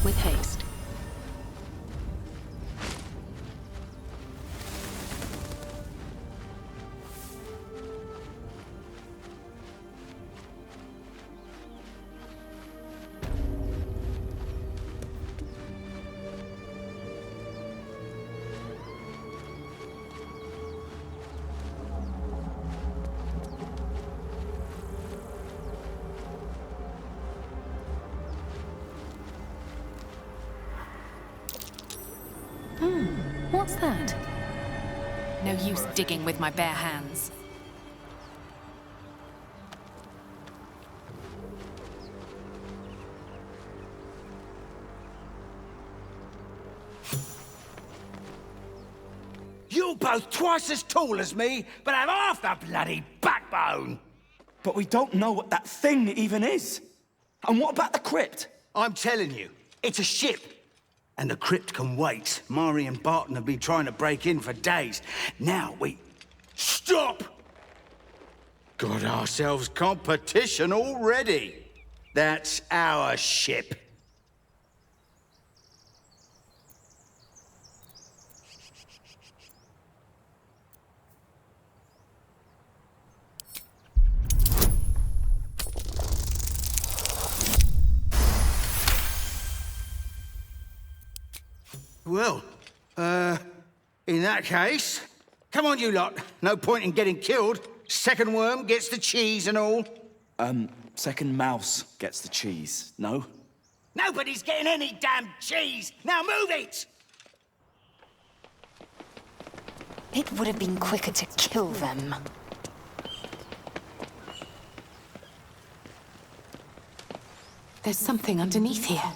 with haste. What's that? No use digging with my bare hands. You're both twice as tall as me, but have half the bloody backbone! But we don't know what that thing even is. And what about the crypt? I'm telling you, it's a ship. And the crypt can wait. Mari and Barton have been trying to break in for days. Now we... Stop! Got ourselves competition already. That's our ship. Well, in that case, come on you lot. No point in getting killed. Second worm gets the cheese and all. Second mouse gets the cheese, no? Nobody's getting any damn cheese! Now move it! It would have been quicker to kill them. There's something underneath here.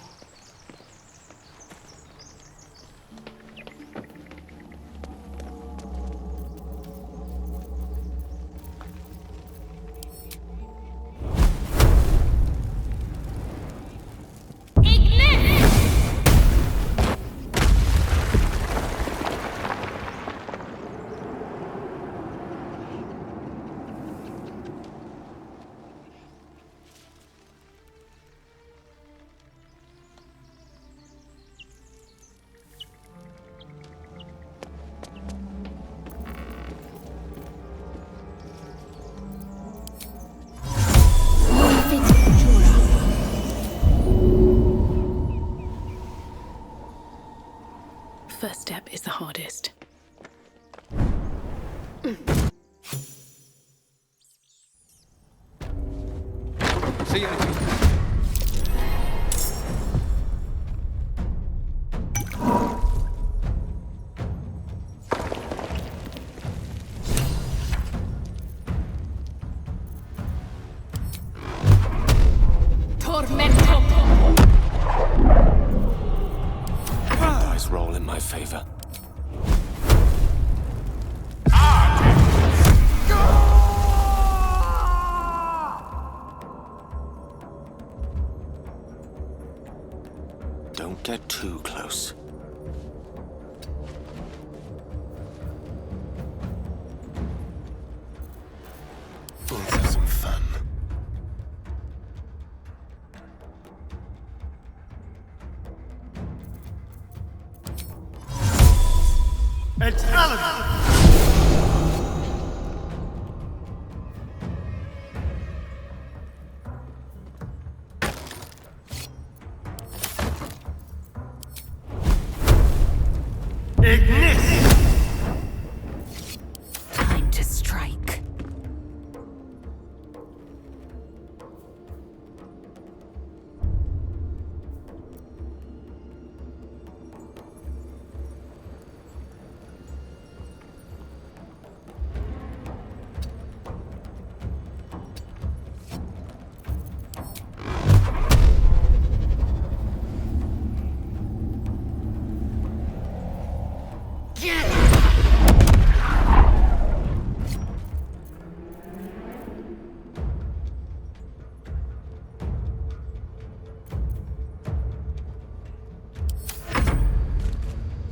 First step is the hardest. See you. Dice roll in my favor. Don't get too close. Let's have some fun. It's Alan! Time to strike.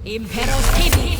Impero Civi!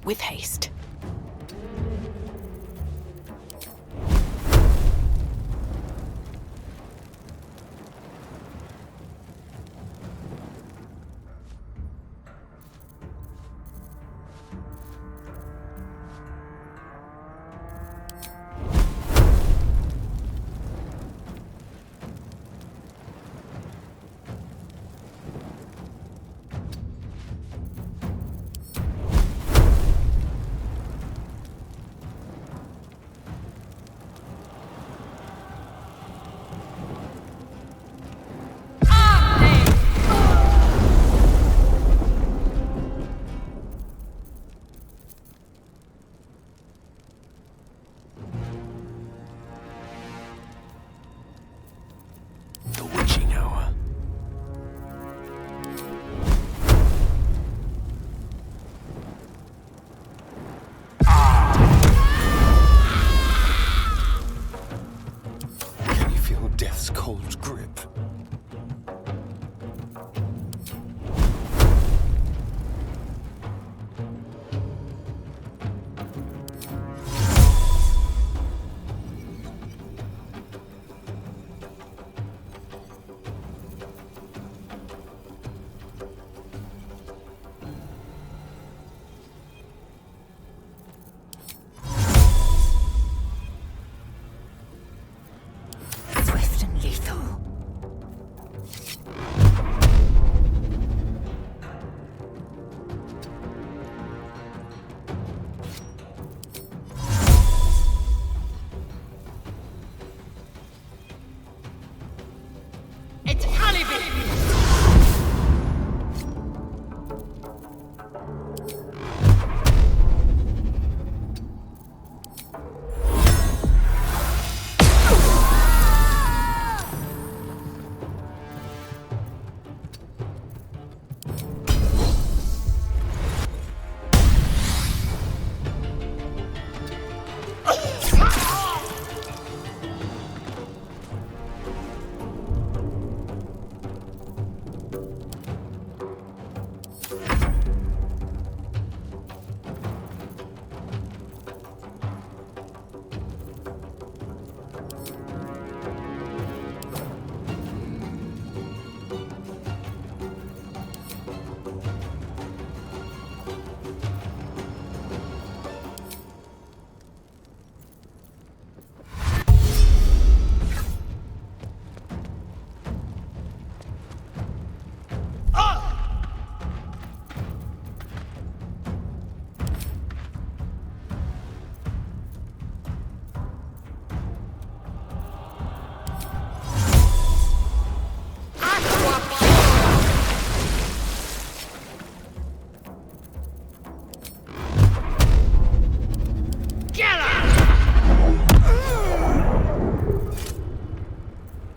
with haste. The witching hour. Can you feel death's cold grip? Swift and lethal.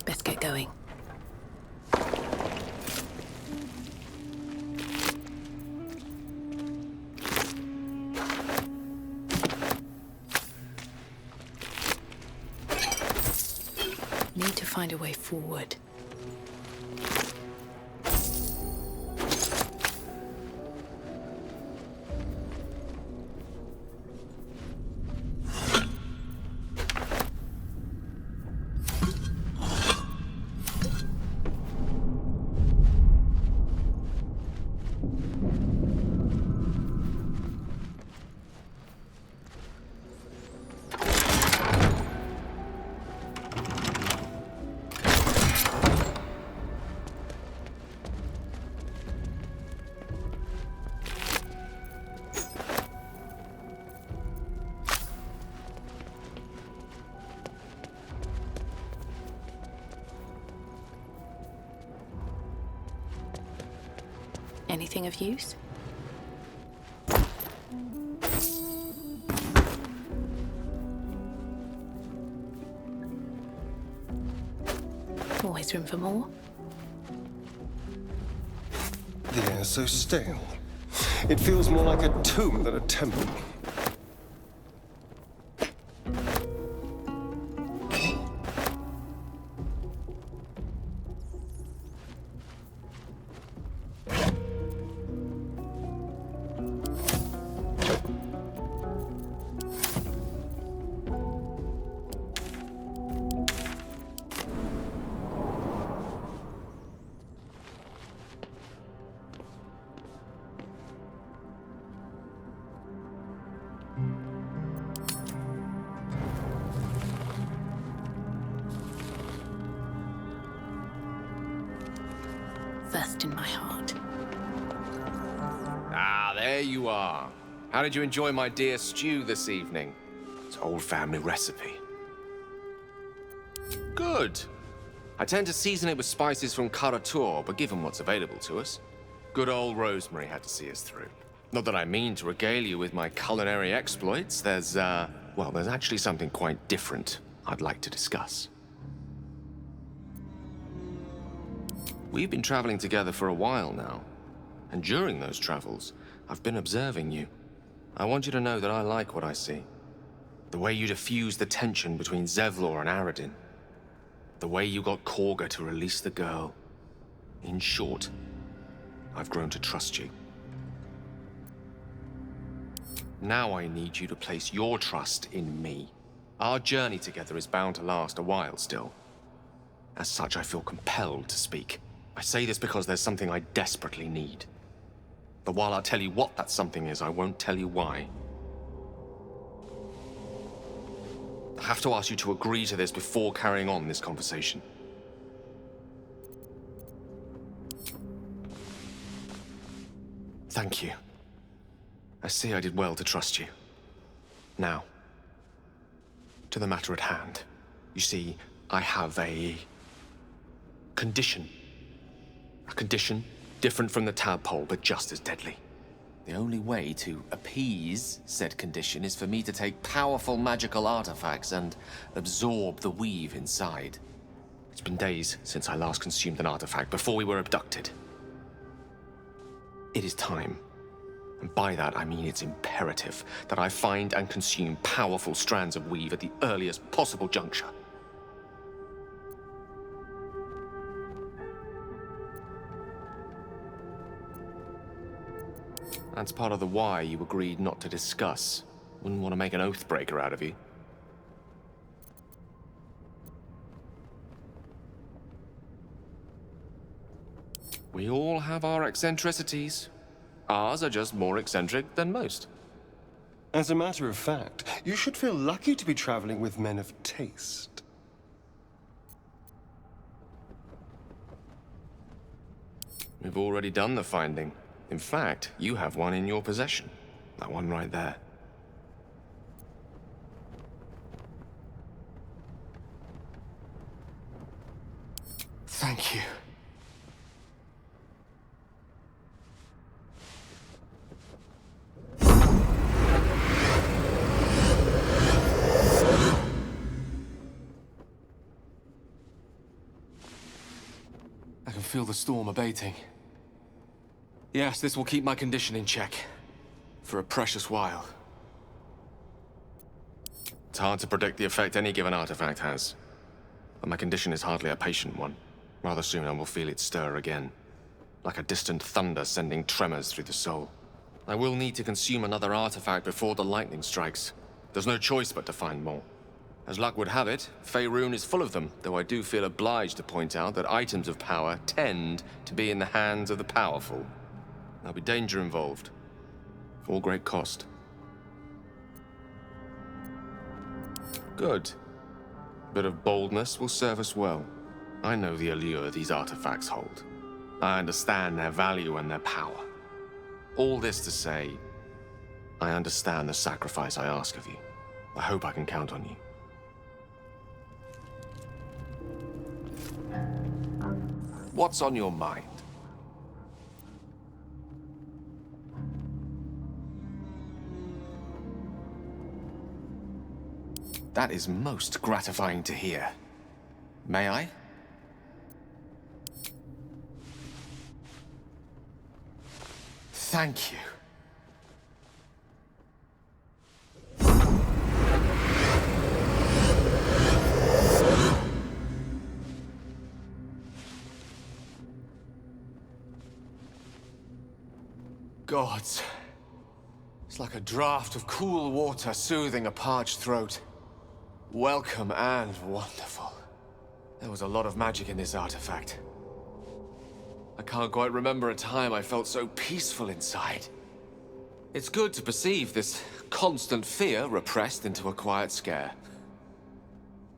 Best get going. Need to find a way forward. Anything of use? Always room for more. The air's so stale. It feels more like a tomb than a temple. rest in my heart. Ah, there you are. How did you enjoy my dear stew this evening? It's an old family recipe. Good. I tend to season it with spices from Karator, but given what's available to us, good old Rosemary had to see us through. Not that I mean to regale you with my culinary exploits. There's actually something quite different I'd like to discuss. We've been traveling together for a while now, and during those travels, I've been observing you. I want you to know that I like what I see. The way you diffuse the tension between Zevlor and Aradin. The way you got Korga to release the girl. In short, I've grown to trust you. Now I need you to place your trust in me. Our journey together is bound to last a while still. As such, I feel compelled to speak. I say this because there's something I desperately need. But while I'll tell you what that something is, I won't tell you why. I have to ask you to agree to this before carrying on this conversation. Thank you. I see I did well to trust you. Now, to the matter at hand. You see, I have a condition. A condition different from the tadpole, but just as deadly. The only way to appease said condition is for me to take powerful magical artifacts and absorb the weave inside. It's been days since I last consumed an artifact, before we were abducted. It is time. And by that, I mean it's imperative that I find and consume powerful strands of weave at the earliest possible juncture. That's part of the why you agreed not to discuss. Wouldn't want to make an oath-breaker out of you. We all have our eccentricities. Ours are just more eccentric than most. As a matter of fact, you should feel lucky to be traveling with men of taste. We've already done the finding. In fact, you have one in your possession. That one right there. Thank you. I can feel the storm abating. Yes, this will keep my condition in check. For a precious while. It's hard to predict the effect any given artifact has. But my condition is hardly a patient one. Rather soon I will feel it stir again. Like a distant thunder sending tremors through the soul. I will need to consume another artifact before the lightning strikes. There's no choice but to find more. As luck would have it, Faerun is full of them, though I do feel obliged to point out that items of power tend to be in the hands of the powerful. There'll be danger involved, or great cost. Good. A bit of boldness will serve us well. I know the allure these artifacts hold. I understand their value and their power. All this to say, I understand the sacrifice I ask of you. I hope I can count on you. What's on your mind? That is most gratifying to hear. May I? Thank you. Gods. It's like a draught of cool water soothing a parched throat. Welcome and wonderful. There was a lot of magic in this artifact. I can't quite remember a time I felt so peaceful inside. It's good to perceive this constant fear repressed into a quiet scare.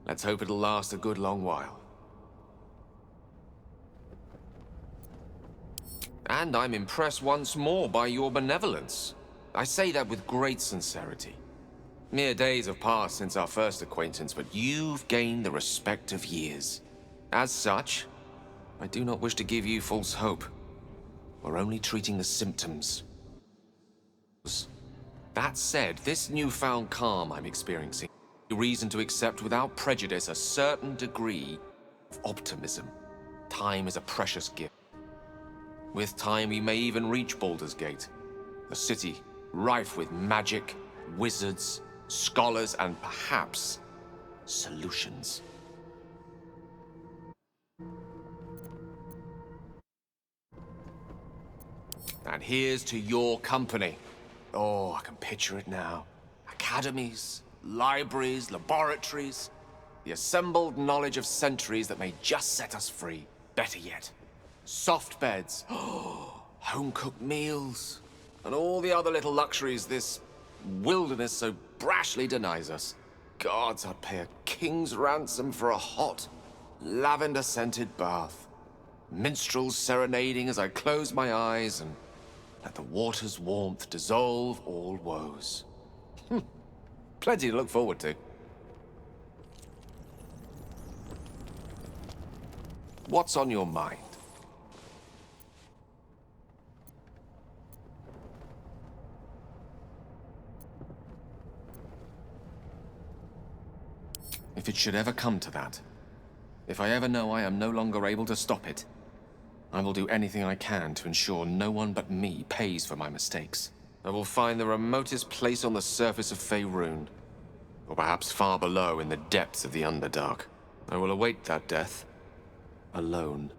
Let's hope it'll last a good long while. And I'm impressed once more by your benevolence. I say that with great sincerity. Mere days have passed since our first acquaintance, but you've gained the respect of years. As such, I do not wish to give you false hope. We're only treating the symptoms. That said, this newfound calm I'm experiencing gives me reason to accept without prejudice a certain degree of optimism. Time is a precious gift. With time, we may even reach Baldur's Gate, a city rife with magic, wizards, scholars, and perhaps solutions. And here's to your company. Oh, I can picture it now. Academies, libraries, laboratories, the assembled knowledge of centuries that may just set us free. Better yet, soft beds, home-cooked meals, and all the other little luxuries this wilderness so brashly denies us. Gods, I'd pay a king's ransom for a hot, lavender-scented bath. Minstrels serenading as I close my eyes and let the water's warmth dissolve all woes. Plenty to look forward to. What's on your mind? If it should ever come to that, if I ever know I am no longer able to stop it, I will do anything I can to ensure no one but me pays for my mistakes. I will find the remotest place on the surface of Faerun, or perhaps far below in the depths of the Underdark. I will await that death, alone.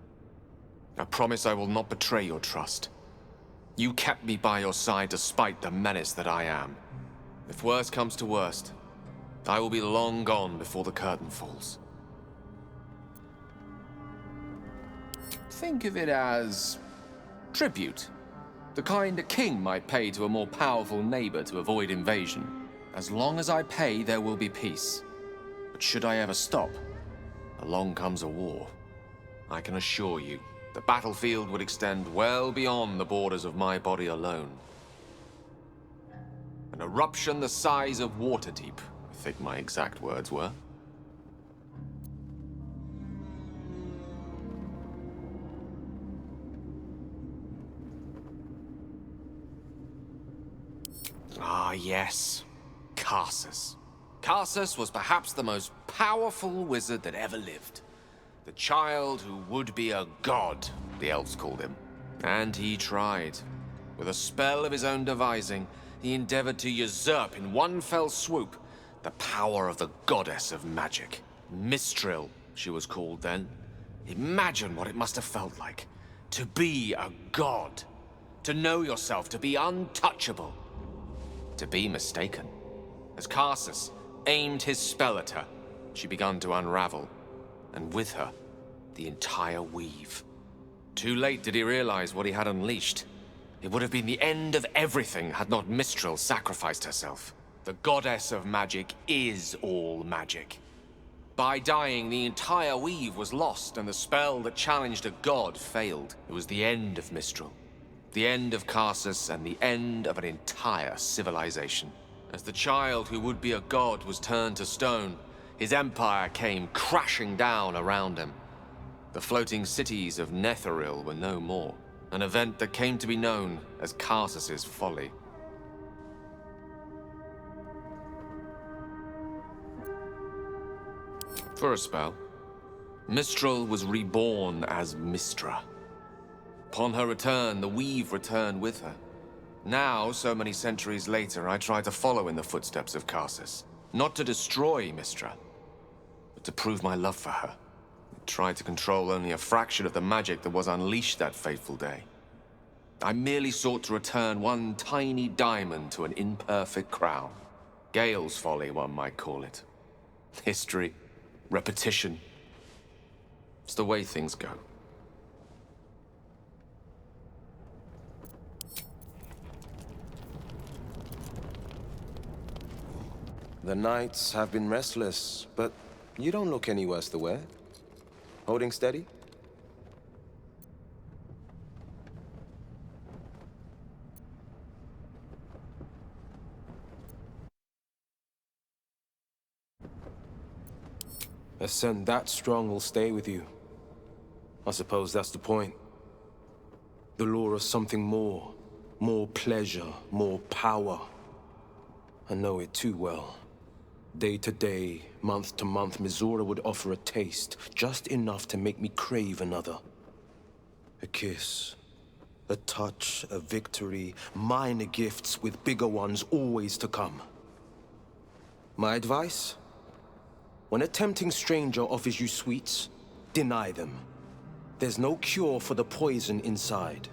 I promise I will not betray your trust. You kept me by your side despite the menace that I am. If worst comes to worst, I will be long gone before the curtain falls. Think of it as tribute. The kind a king might pay to a more powerful neighbor to avoid invasion. As long as I pay, there will be peace. But should I ever stop, along comes a war. I can assure you, the battlefield would extend well beyond the borders of my body alone. An eruption the size of Waterdeep, I think my exact words were. Ah, yes. Karsus. Karsus was perhaps the most powerful wizard that ever lived. The child who would be a god, the elves called him. And he tried. With a spell of his own devising, he endeavored to usurp in one fell swoop the power of the goddess of magic. Mistral, she was called then. Imagine what it must have felt like. To be a god. To know yourself, to be untouchable. To be mistaken. As Karsus aimed his spell at her, she began to unravel, and with her, the entire weave. Too late did he realize what he had unleashed. It would have been the end of everything had not Mistral sacrificed herself. The goddess of magic is all magic. By dying, the entire weave was lost, and the spell that challenged a god failed. It was the end of Mistral. The end of Karsus, and the end of an entire civilization. As the child who would be a god was turned to stone, his empire came crashing down around him. The floating cities of Netheril were no more, an event that came to be known as Karsus's folly. For a spell, Mistral was reborn as Mistra. Upon her return, the weave returned with her. Now, so many centuries later, I try to follow in the footsteps of Karsus. Not to destroy Mistra, but to prove my love for her. I tried to control only a fraction of the magic that was unleashed that fateful day. I merely sought to return one tiny diamond to an imperfect crown. Gale's folly, one might call it. History, repetition. It's the way things go. The nights have been restless, but you don't look any worse the wear. Holding steady? A scent that strong will stay with you. I suppose that's the point. The lure of something more. More pleasure, more power. I know it too well. Day to day, month to month, Mizora would offer a taste, just enough to make me crave another. A kiss, a touch, a victory, minor gifts with bigger ones always to come. My advice? When a tempting stranger offers you sweets, deny them. There's no cure for the poison inside.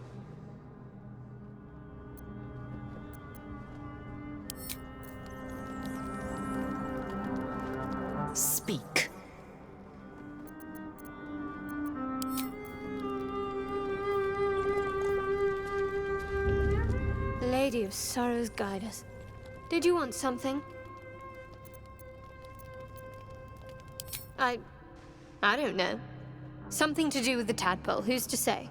Speak. Lady of Sorrows, guide us. Did you want something? I don't know. Something to do with the tadpole, who's to say?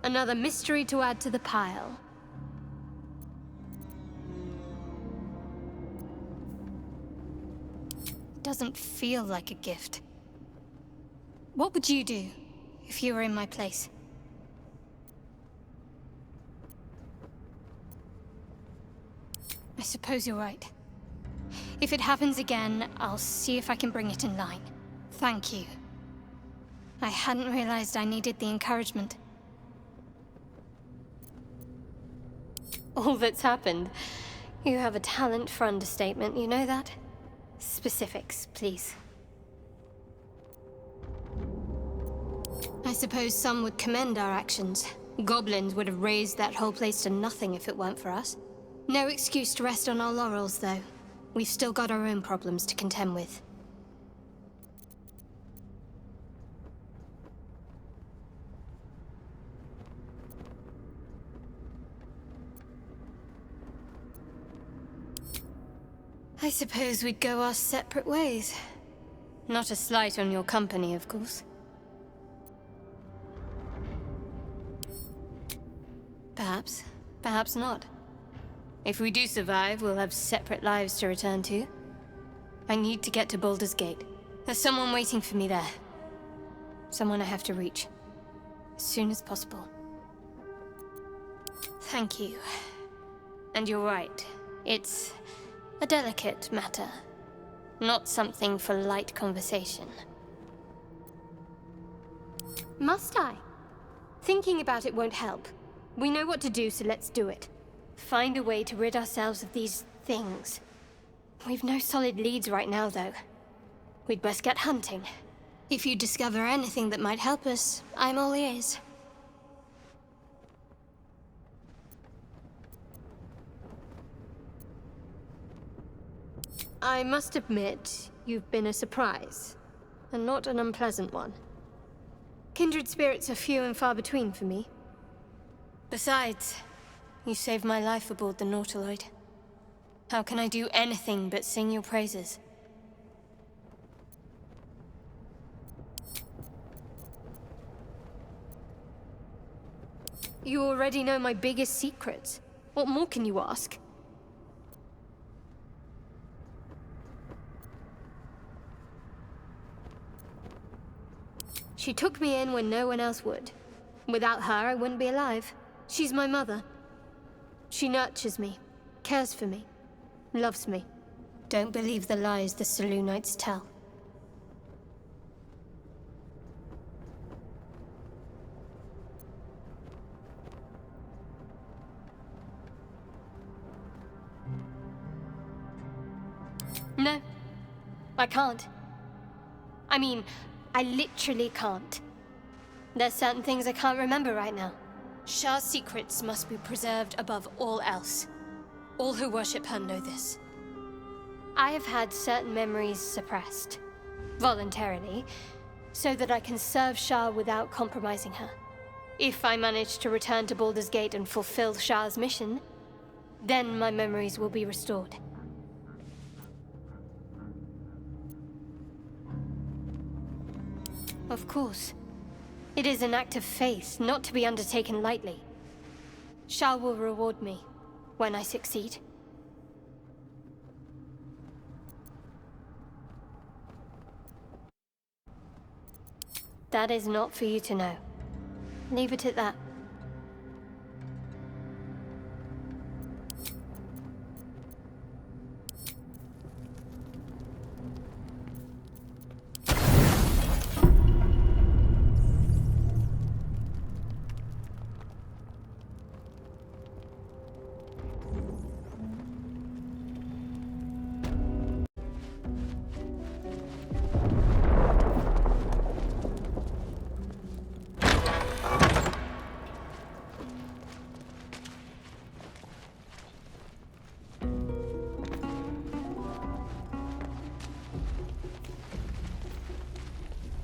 Another mystery to add to the pile. Doesn't feel like a gift. What would you do if you were in my place? I suppose you're right. If it happens again, I'll see if I can bring it in line. Thank you. I hadn't realized I needed the encouragement. All that's happened. You have a talent for understatement, you know that? Specifics, please. I suppose some would commend our actions. Goblins would have razed that whole place to nothing if it weren't for us. No excuse to rest on our laurels, though. We've still got our own problems to contend with. I suppose we'd go our separate ways. Not a slight on your company, of course. Perhaps. Perhaps not. If we do survive, we'll have separate lives to return to. I need to get to Baldur's Gate. There's someone waiting for me there. Someone I have to reach. As soon as possible. Thank you. And you're right. It's a delicate matter. Not something for light conversation. Must I? Thinking about it won't help. We know what to do, so let's do it. Find a way to rid ourselves of these things. We've no solid leads right now, though. We'd best get hunting. If you discover anything that might help us, I'm all ears. I must admit, you've been a surprise, and not an unpleasant one. Kindred spirits are few and far between for me. Besides, you saved my life aboard the Nautiloid. How can I do anything but sing your praises? You already know my biggest secrets. What more can you ask? She took me in when no one else would. Without her, I wouldn't be alive. She's my mother. She nurtures me, cares for me, loves me. Don't believe the lies the Selûnites tell. No, I can't. I mean, I literally can't. There's certain things I can't remember right now. Shah's secrets must be preserved above all else. All who worship her know this. I have had certain memories suppressed, voluntarily, so that I can serve Shah without compromising her. If I manage to return to Baldur's Gate and fulfill Shah's mission, then my memories will be restored. Of course. It is an act of faith, not to be undertaken lightly. Shah will reward me when I succeed. That is not for you to know. Leave it at that.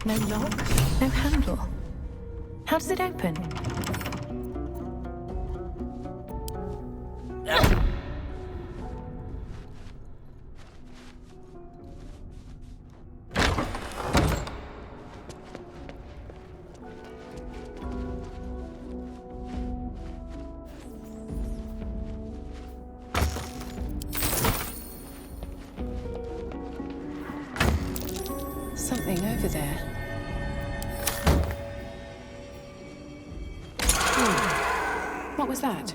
No lock, no handle. How does it open? Something over there. What was that?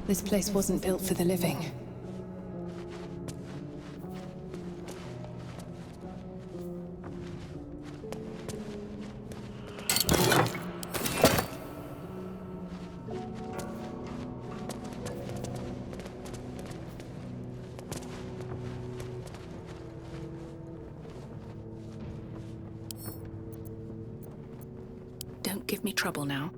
This place wasn't built for the living. Don't give me trouble now.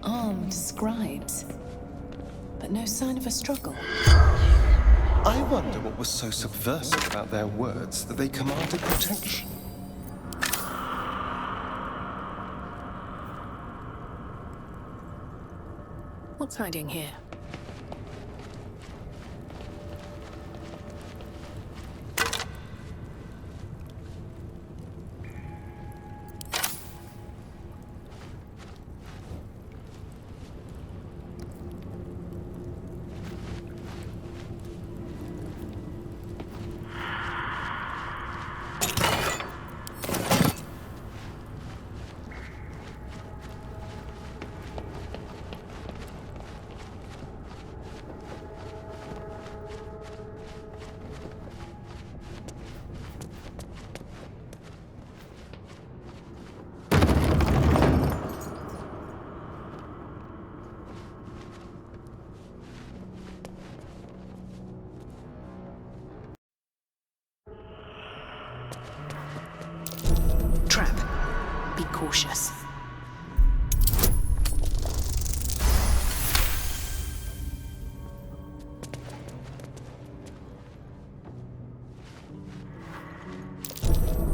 Armed scribes, but no sign of a struggle. I wonder what was so subversive about their words that they commanded protection. What's hiding here? Trap. Be cautious.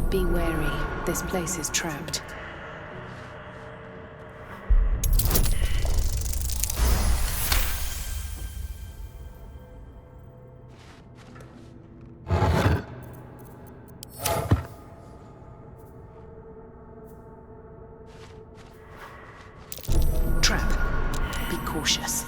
Be wary. This place is trapped. Trap. Be cautious.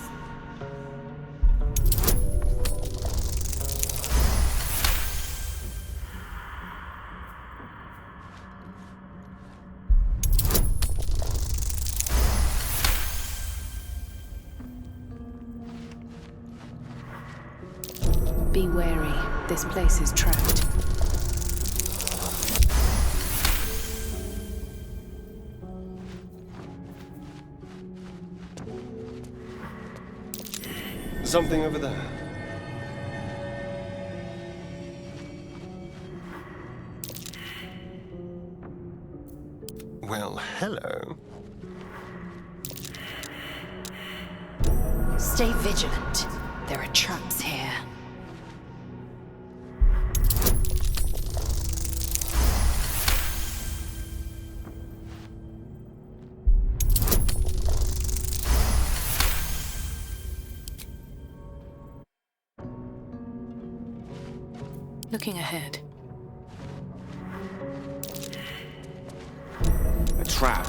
Be wary. This place is trapped. Something over there. Well, hello. Stay vigilant. There are traps here. Looking ahead. A trap?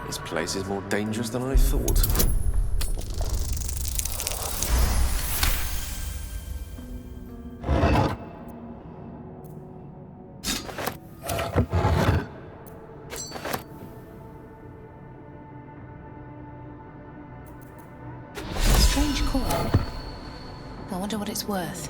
This place is more dangerous than I thought. Strange coin. I wonder what it's worth.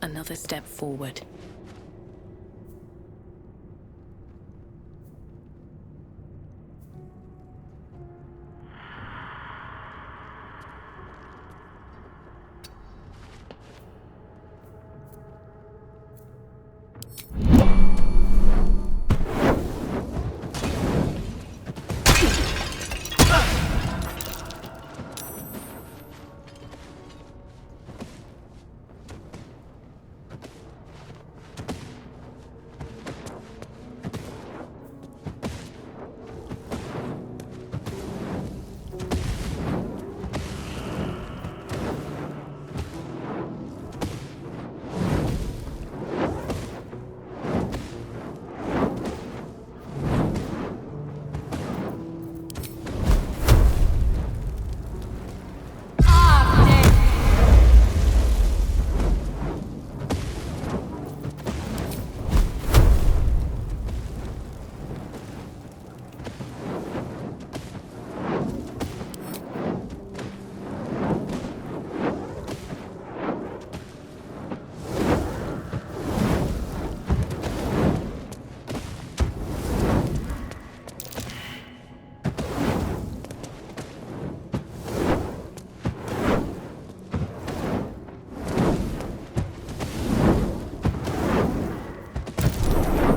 Another step forward.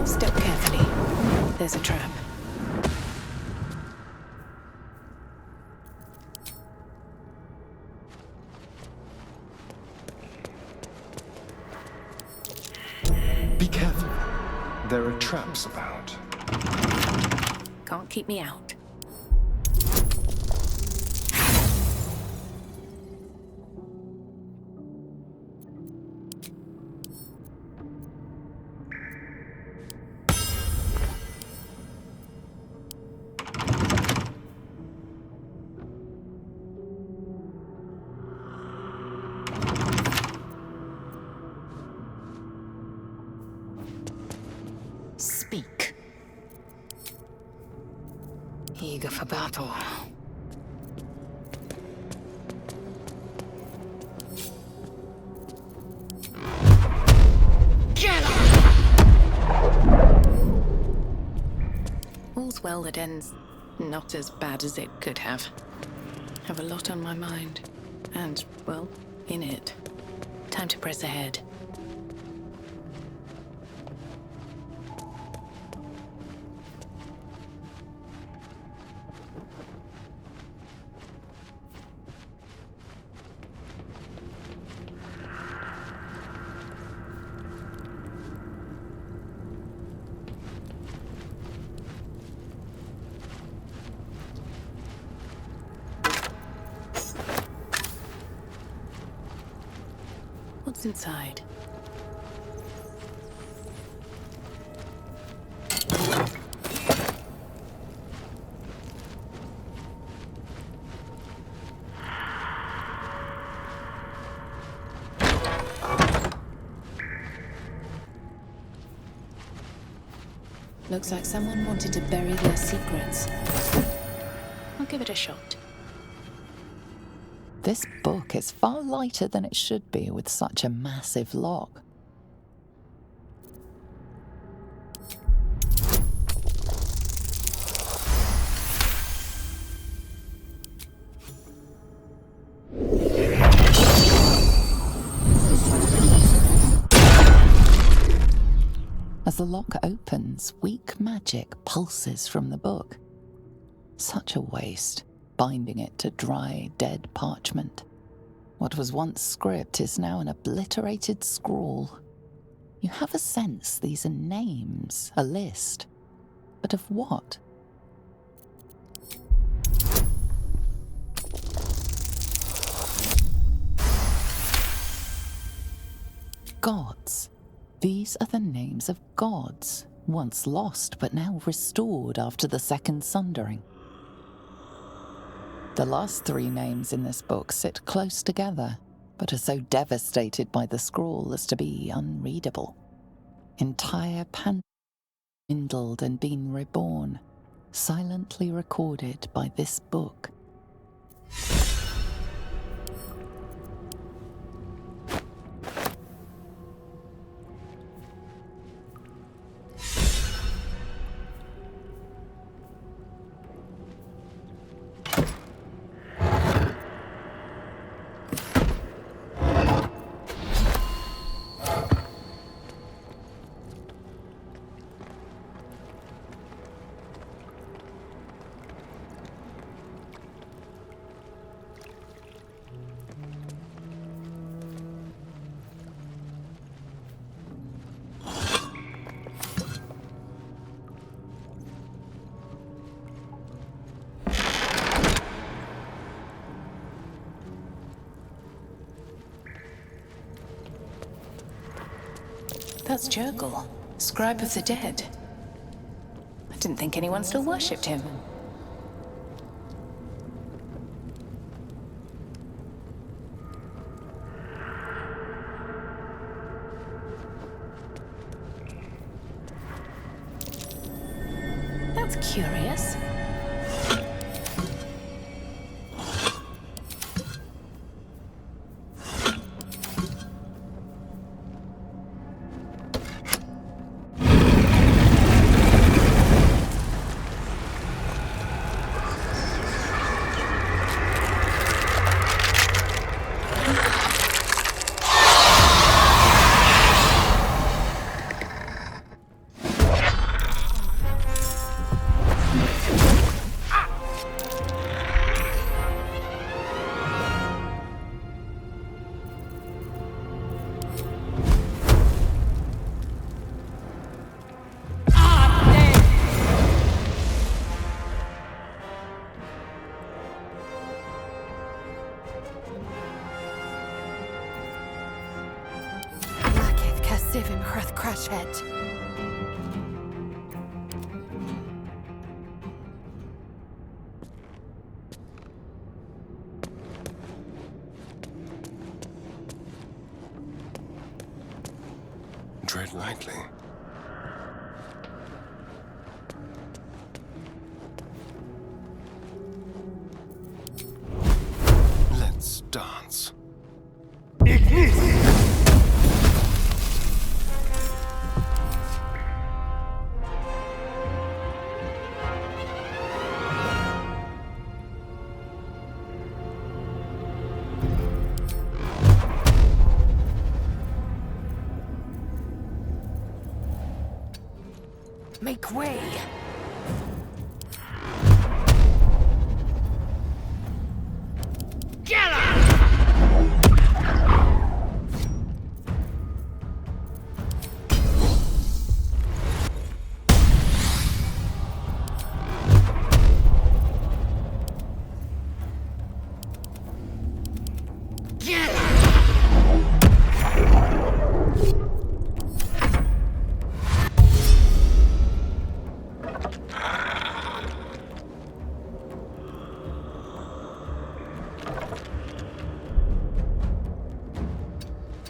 Step carefully. There's a trap. Be careful. There are traps about. Can't keep me out. Speak. Eager for battle. All's well that ends not as bad as it could have. Have a lot on my mind. And, well, in it. Time to press ahead. What's inside? Looks like someone wanted to bury their secrets. I'll give it a shot. This book is far lighter than it should be with such a massive lock. As the lock opens, weak magic pulses from the book. Such a waste, binding it to dry, dead parchment. What was once script is now an obliterated scrawl. You have a sense these are names, a list. But of what? Gods. These are the names of gods, once lost but now restored after the Second Sundering. The last three names in this book sit close together, but are so devastated by the scrawl as to be unreadable. Entire pantheons dwindled and been reborn, silently recorded by this book. That's Jurgle, scribe of the dead. I didn't think anyone still worshipped him. That's curious. Tread lightly. Let's dance. Make way!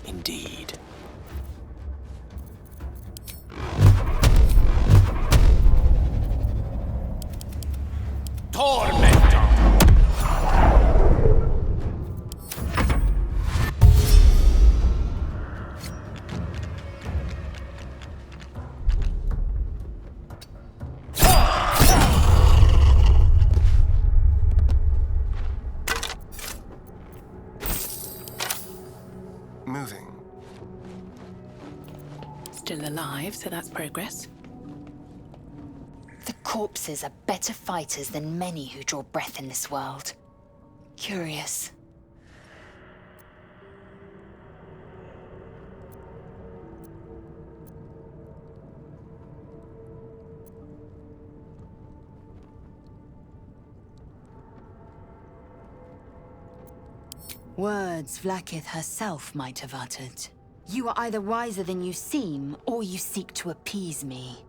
Indeed. moving. Still alive, so that's progress. The corpses are better fighters than many who draw breath in this world. Curious. Words Vlaakith herself might have uttered. You are either wiser than you seem, or you seek to appease me.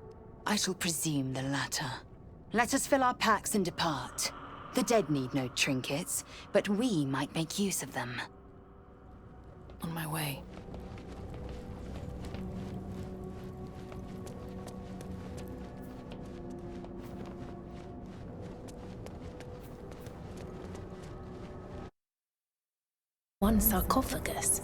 I shall presume the latter. Let us fill our packs and depart. The dead need no trinkets, but we might make use of them. On my way. One sarcophagus.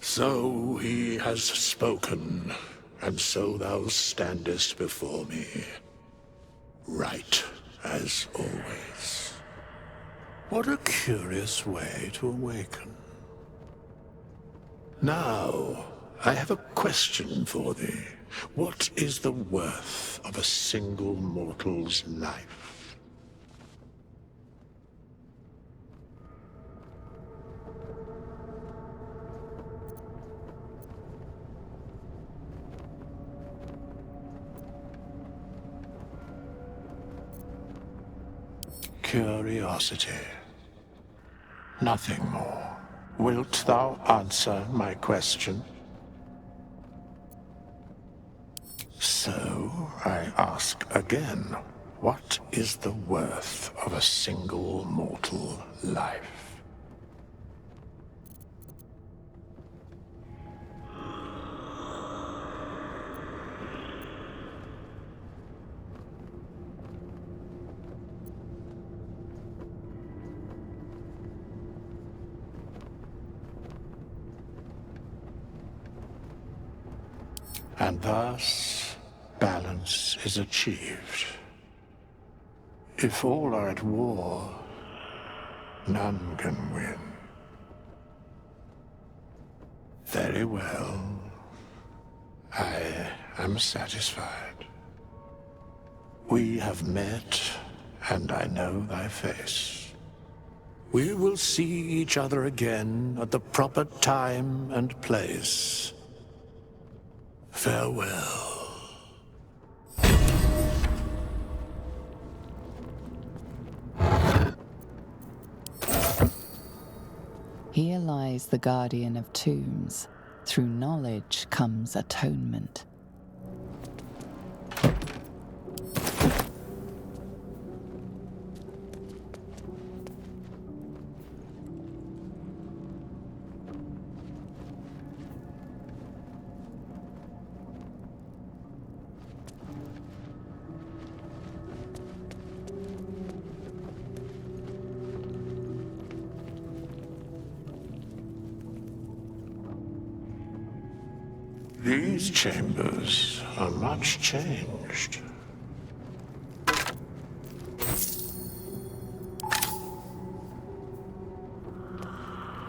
So he has spoken, and so thou standest before me, right as always. What a curious way to awaken. Now, I have a question for thee. What is the worth of a single mortal's life? Curiosity. Nothing more. Wilt thou answer my question? So, I ask again, what is the worth of a single mortal life? And thus, balance is achieved. If all are at war, none can win. Very well. I am satisfied. We have met, and I know thy face. We will see each other again at the proper time and place. Farewell. Here lies the guardian of tombs. Through knowledge comes atonement. These chambers are much changed.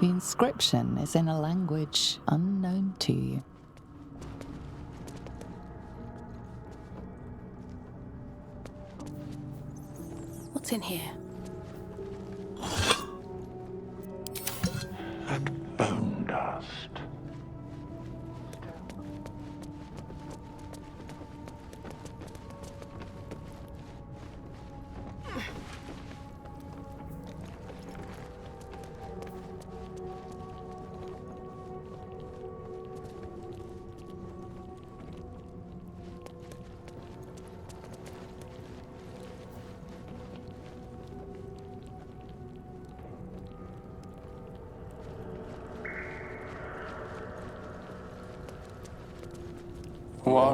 The inscription is in a language unknown to you. What's in here? And bone dust.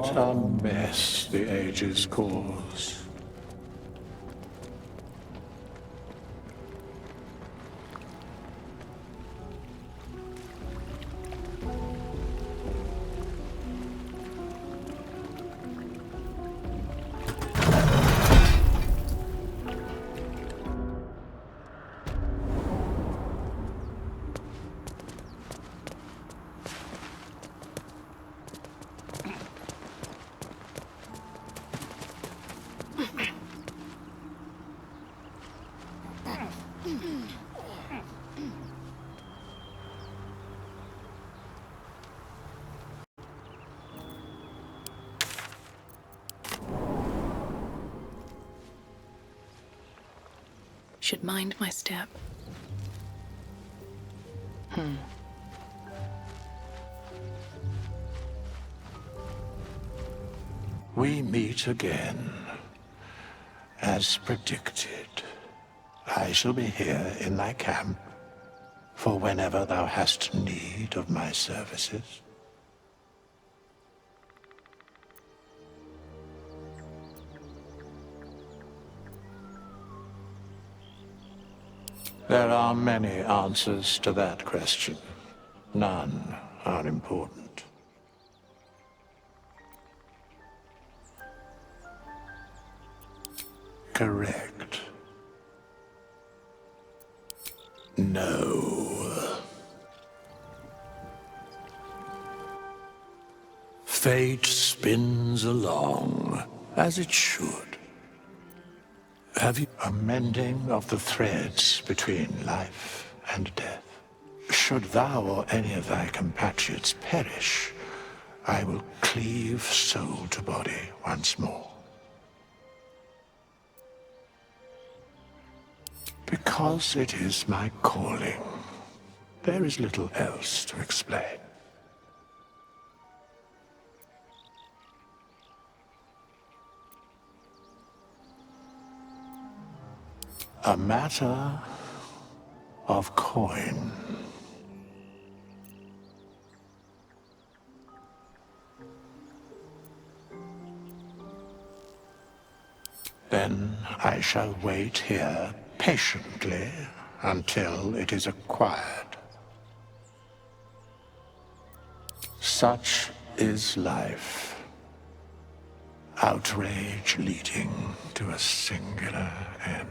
What a mess the ages cause. Should mind my step. We meet again. As predicted, I shall be here in thy camp for whenever thou hast need of my services. There are many answers to that question. None are important. Correct. No. Fate spins along, as it should. Have you a mending of the threads between life and death? Should thou or any of thy compatriots perish, I will cleave soul to body once more. Because it is my calling, there is little else to explain. A matter of coin. Then I shall wait here patiently until it is acquired. Such is life. Outrage leading to a singular end.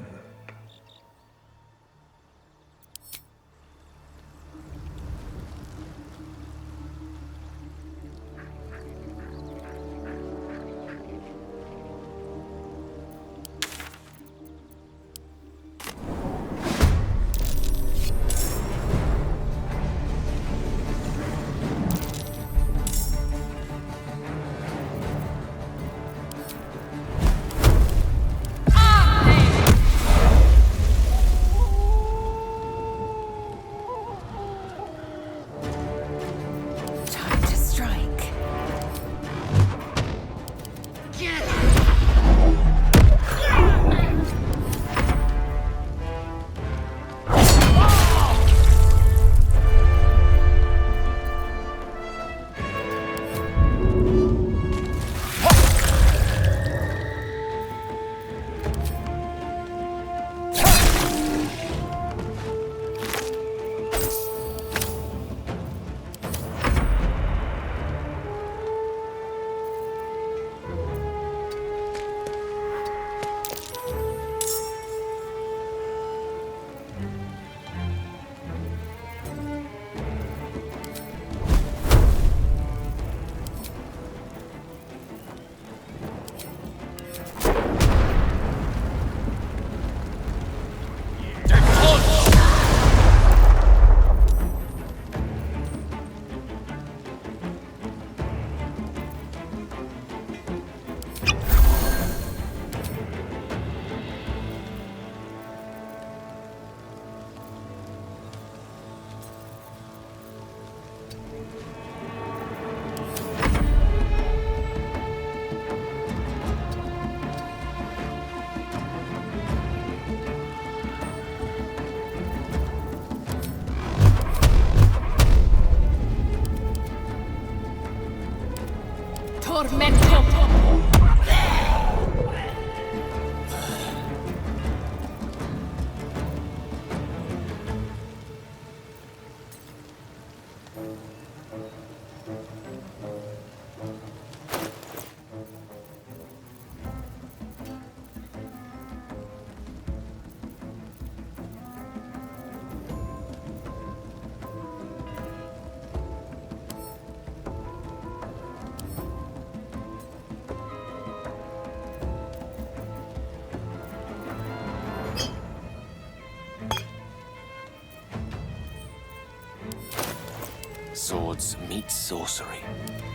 swords meet sorcery.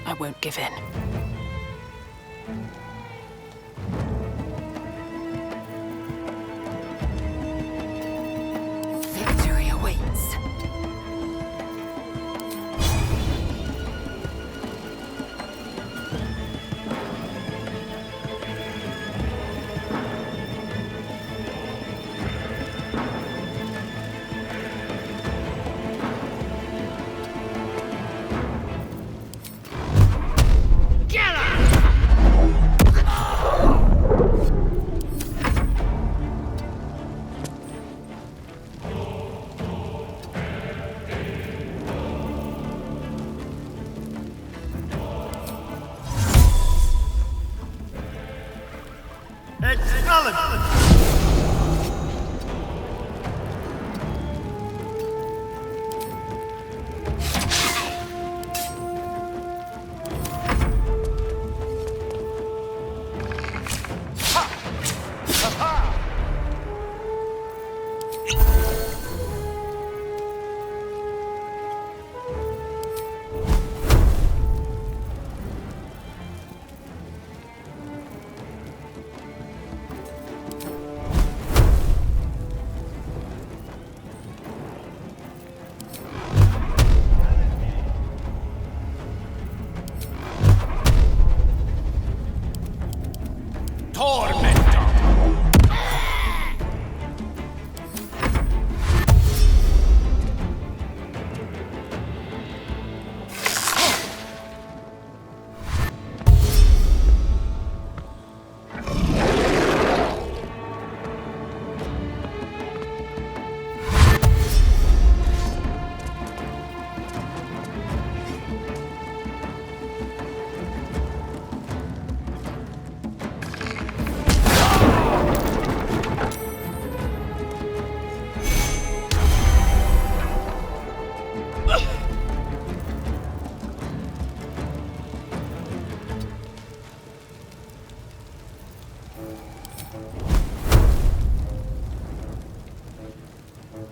I won't give in. Victory awaits.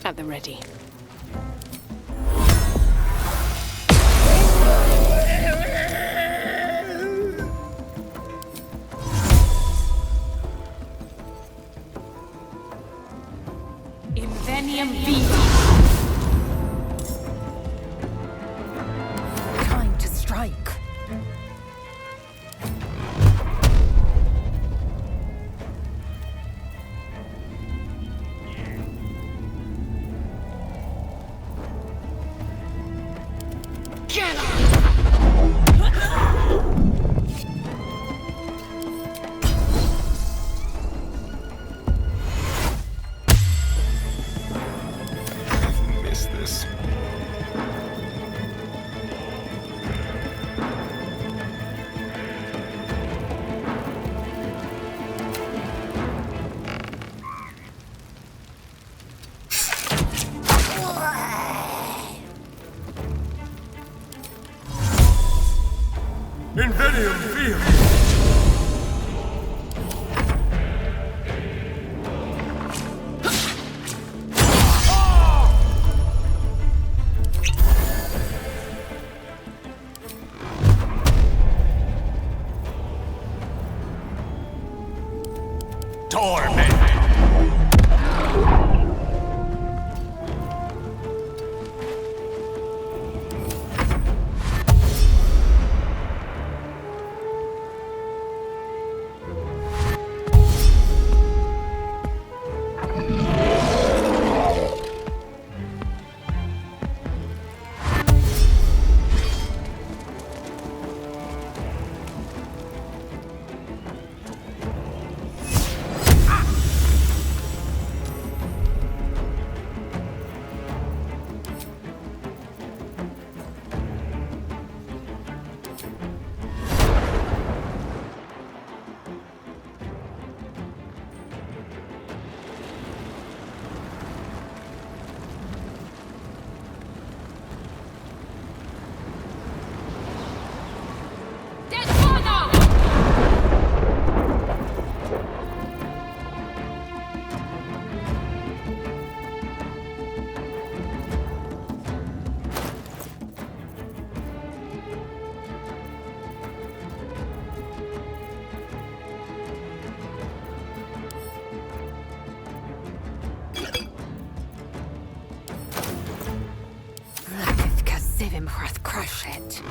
At the ready. Invenium Viva! Time to strike. Miss this. Invenium Viva! Empress crush it.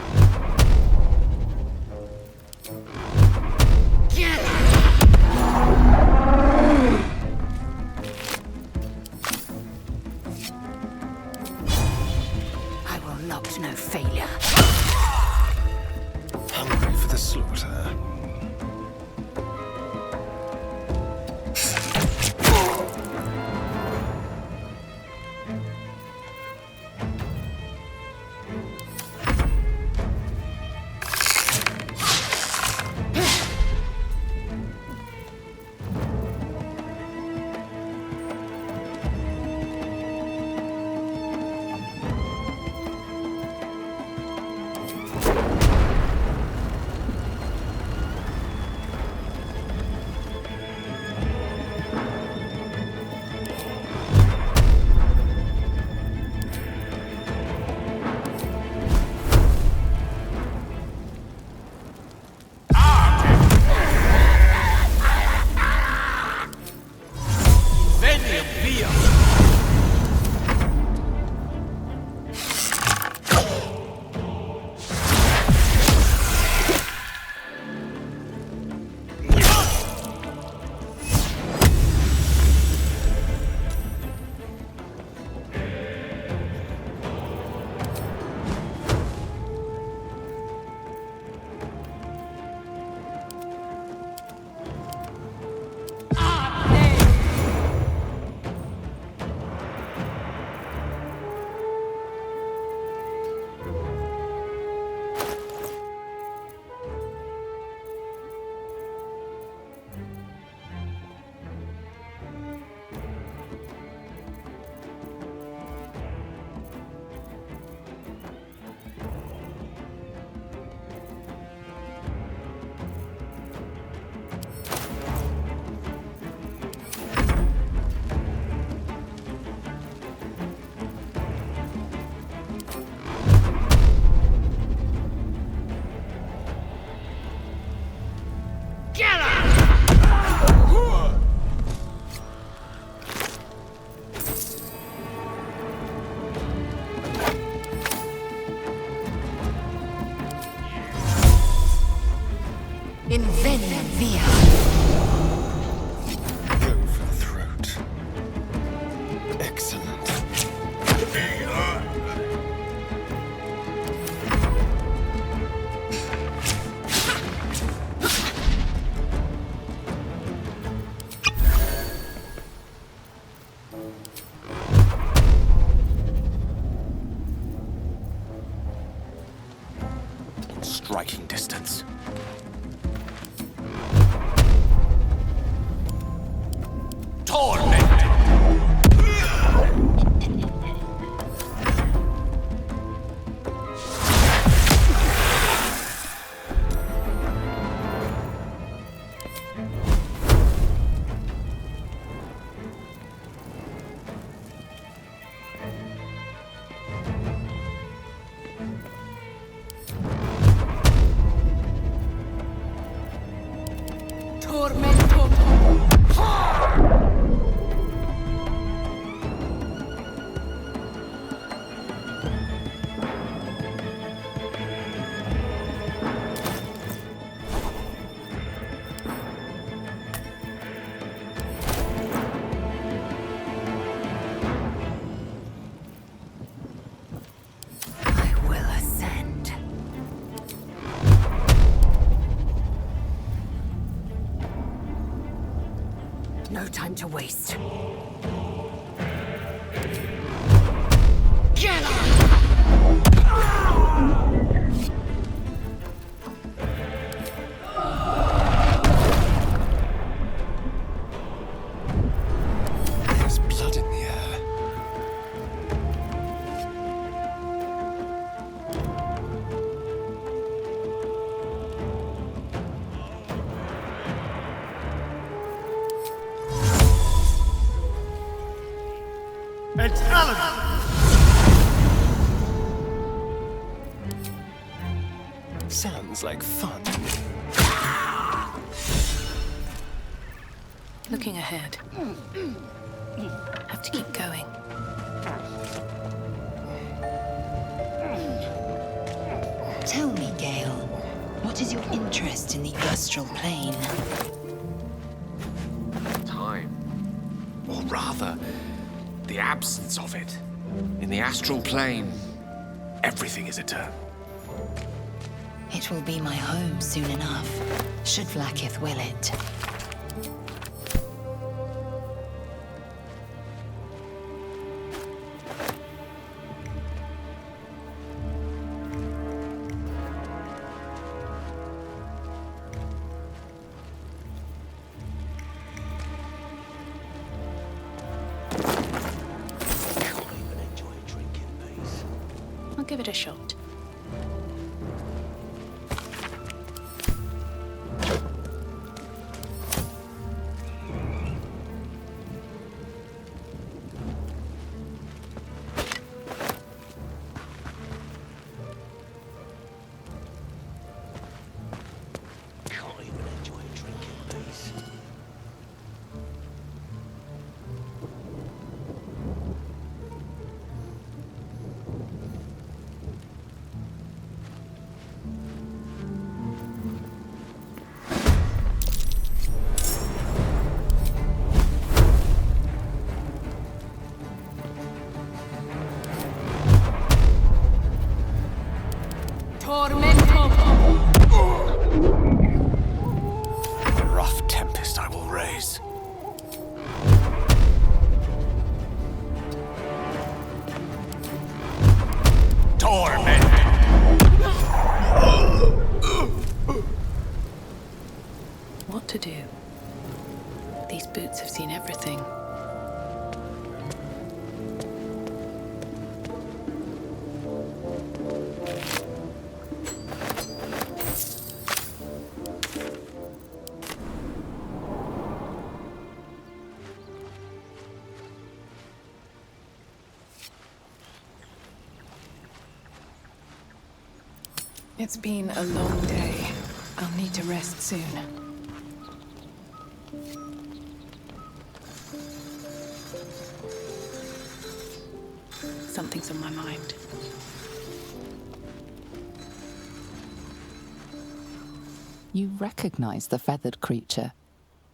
I will not know failure. Hungry for the slaughter. Infernal via. Go for the throat. Excellent. Striking distance. No time to waste. There's blood in the air. It's Alan! Sounds like fun. Looking ahead. Have to keep going. Tell me, Gale, what is your interest in the astral plane? Time. Or rather, the absence of it. In the astral plane, everything is eternal. It will be my home soon enough, should Vlaakith will it. I'll give it a shot. A rough tempest I will raise. Torment! What to do? These boots have seen everything. It's been a long day. I'll need to rest soon. Something's on my mind. You recognize the feathered creature.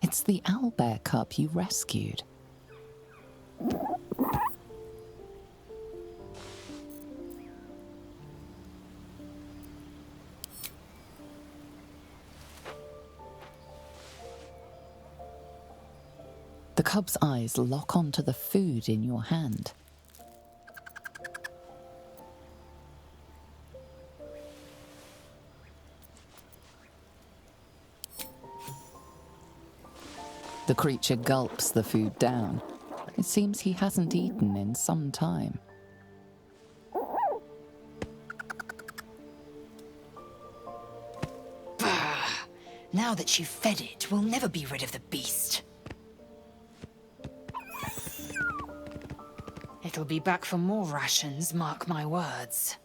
It's the owlbear cub you rescued. The cub's eyes lock onto the food in your hand. The creature gulps the food down. It seems he hasn't eaten in some time. Now that you've fed it, we'll never be rid of the beast. It'll be back for more rations, mark my words.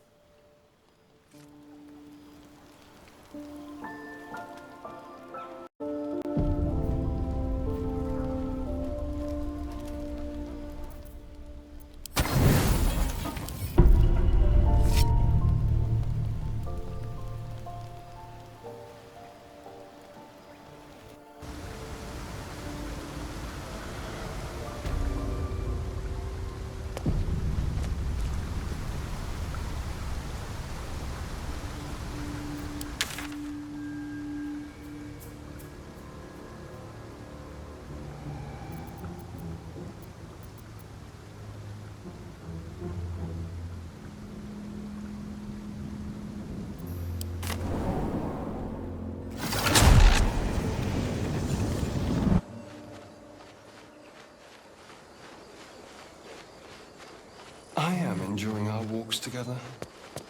I am enjoying our walks together.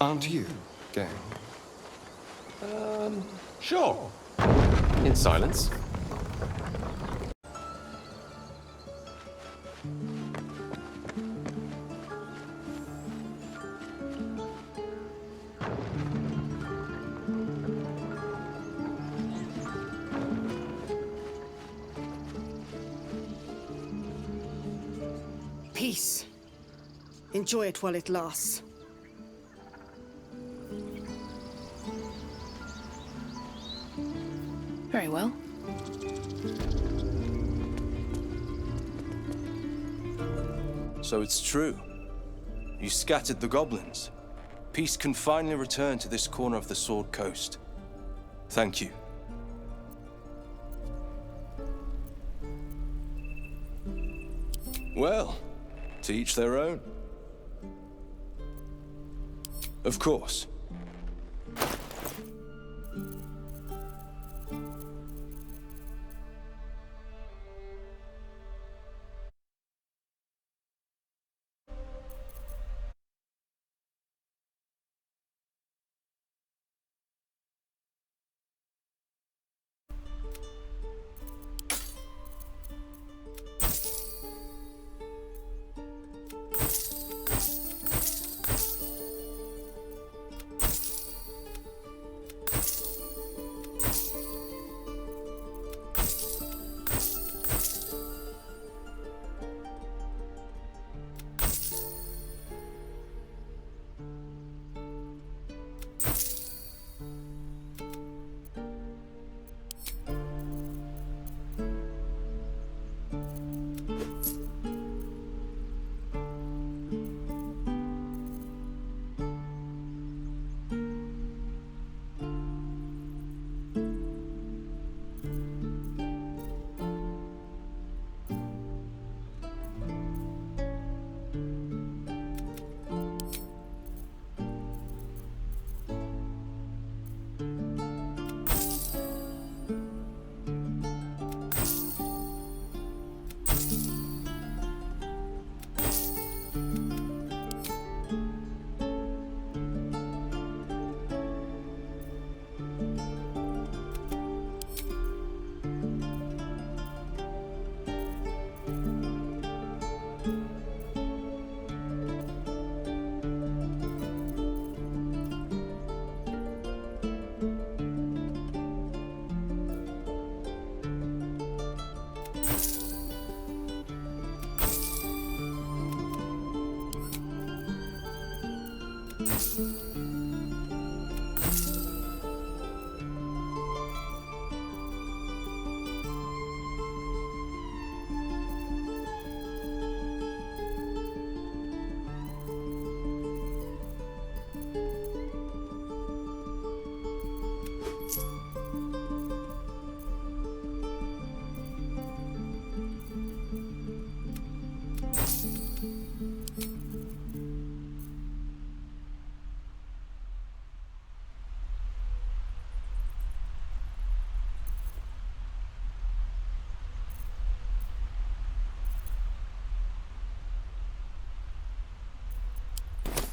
Aren't you, Gale? Sure. In silence. Peace. Enjoy it while it lasts. Very well. So it's true. You scattered the goblins. Peace can finally return to this corner of the Sword Coast. Thank you. Well, to each their own. Of course.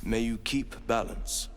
May you keep balance.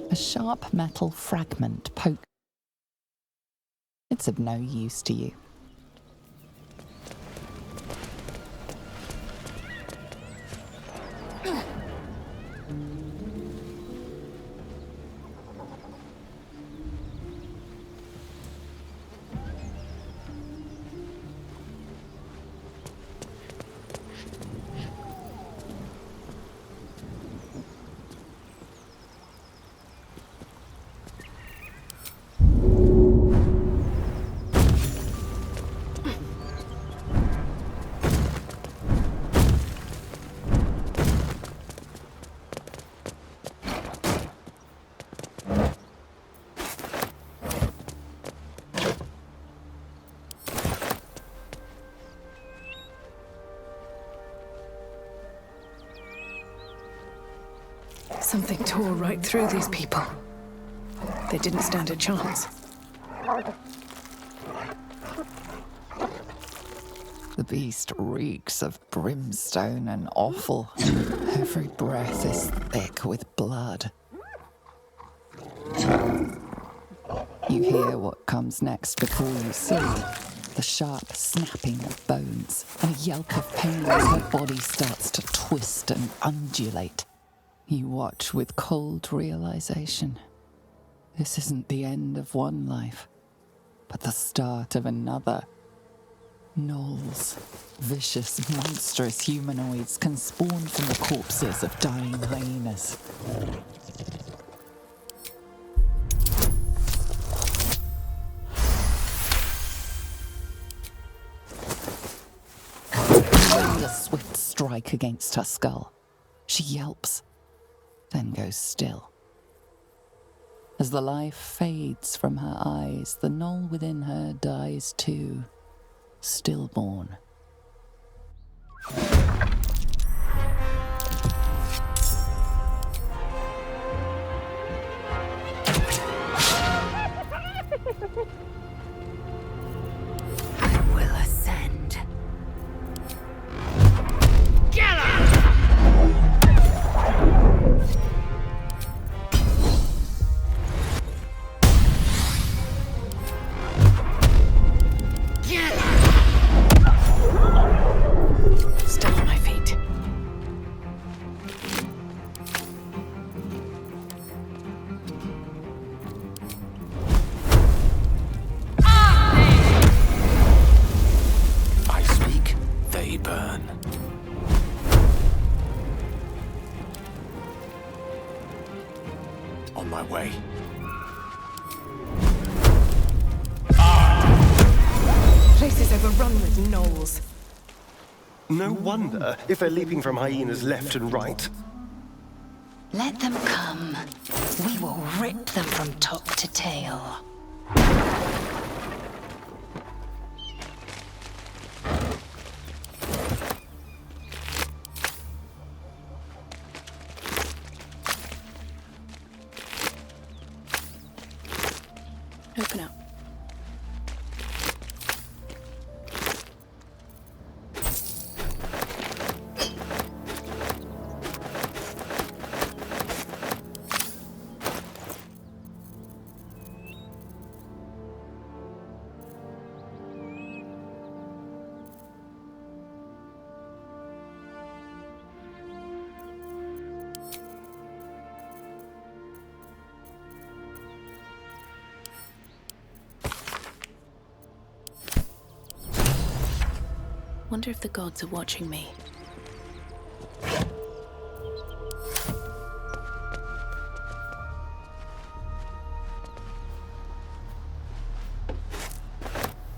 A sharp metal fragment pokes. It's of no use to you. Something tore right through these people. They didn't stand a chance. The beast reeks of brimstone and offal. Every breath is thick with blood. You hear what comes next before you see. The sharp snapping of bones, and a yelp of pain as her body starts to twist and undulate. You watch with cold realization. This isn't the end of one life, but the start of another. Gnolls, vicious, monstrous humanoids can spawn from the corpses of dying hyenas. A swift strike against her skull. She yelps, then goes still. As the life fades from her eyes, the gnoll within her dies too, stillborn. I will ascend. Still on my feet. I speak, they burn. On my way. Place is overrun with gnolls. No wonder if they're leaping from hyenas left and right. Let them come. We will rip them from top to tail. Open up. Wonder if the gods are watching me.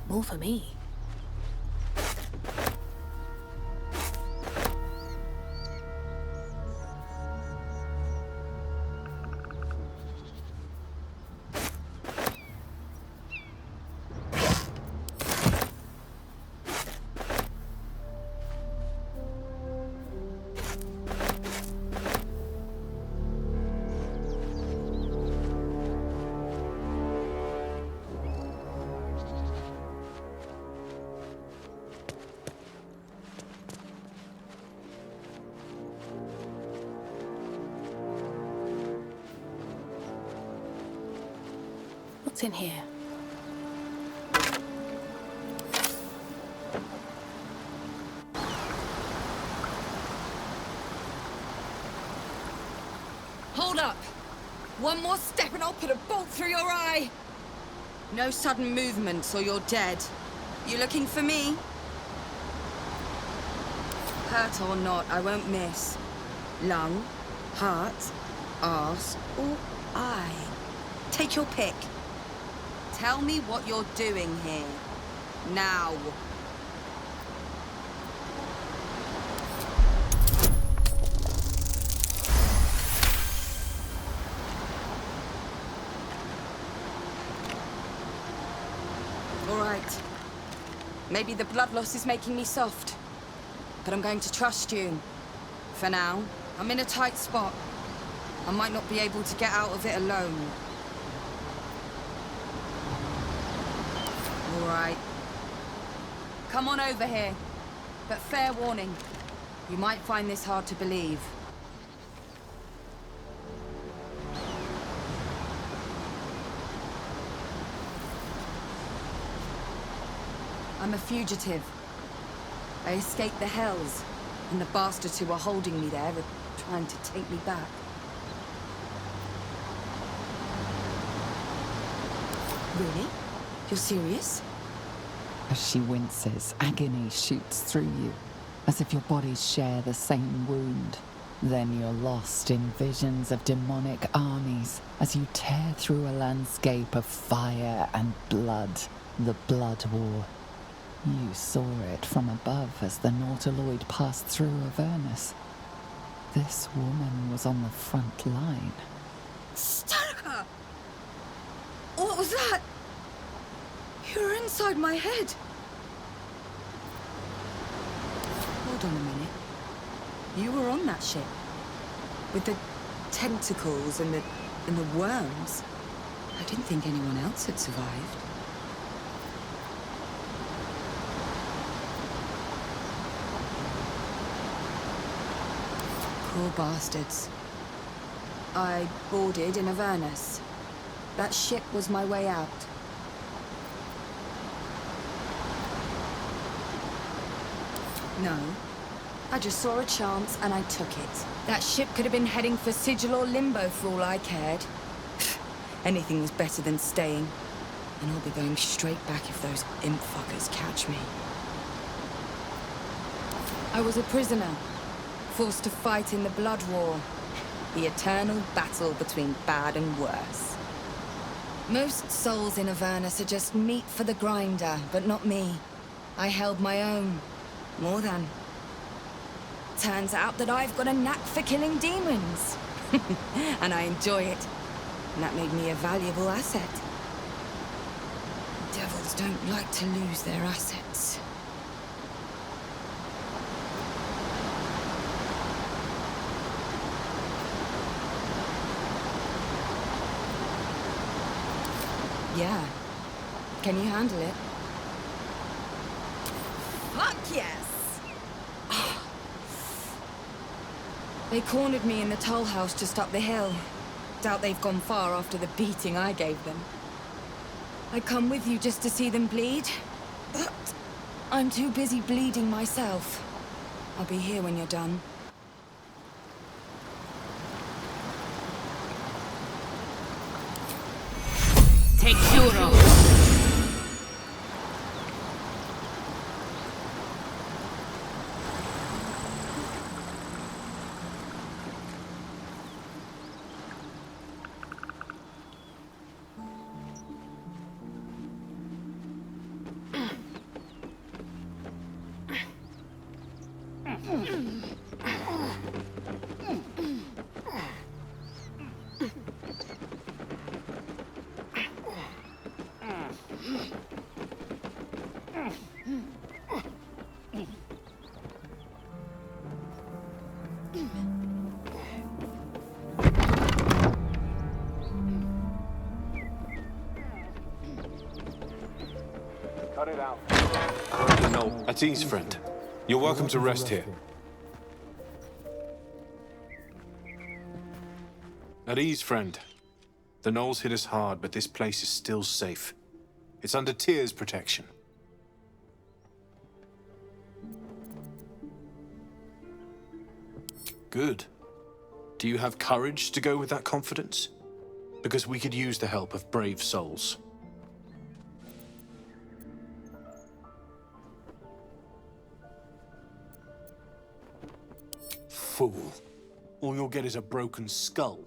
More for me. What's in here? Hold up! One more step and I'll put a bolt through your eye! No sudden movements or you're dead. You looking for me? Hurt or not, I won't miss. Lung, heart, arse, or eye. Take your pick. Tell me what you're doing here. Now. All right. Maybe the blood loss is making me soft. But I'm going to trust you. For now, I'm in a tight spot. I might not be able to get out of it alone. All right. Come on over here. But fair warning, you might find this hard to believe. I'm a fugitive. I escaped the Hells, and the bastards who are holding me there are trying to take me back. Really? You're serious? As she winces, agony shoots through you, as if your bodies share the same wound. Then you're lost in visions of demonic armies as you tear through a landscape of fire and blood, the Blood War. You saw it from above as the Nautiloid passed through Avernus. This woman was on the front line. Starka! What was that? You were inside my head. Hold on a minute. You were on that ship. With the tentacles and the worms. I didn't think anyone else had survived. Poor bastards. I boarded in Avernus. That ship was my way out. No. I just saw a chance and I took it. That ship could have been heading for Sigil or Limbo for all I cared. Anything was better than staying. And I'll be going straight back if those imp fuckers catch me. I was a prisoner. Forced to fight in the Blood War. The eternal battle between bad and worse. Most souls in Avernus are just meat for the grinder, but not me. I held my own. More than. Turns out that I've got a knack for killing demons. And I enjoy it. And that made me a valuable asset. Devils don't like to lose their assets. Yeah. Can you handle it? Fuck yes! They cornered me in the toll house just up the hill. Doubt they've gone far after the beating I gave them. I'd come with you just to see them bleed, but I'm too busy bleeding myself. I'll be here when you're done. Take Euro. Cut it out. No, at ease, friend. You're welcome to rest here. At ease, friend. The Gnolls hit us hard, but this place is still safe. It's under Tyr's protection. Good. Do you have courage to go with that confidence? Because we could use the help of brave souls. Fool. All you'll get is a broken skull.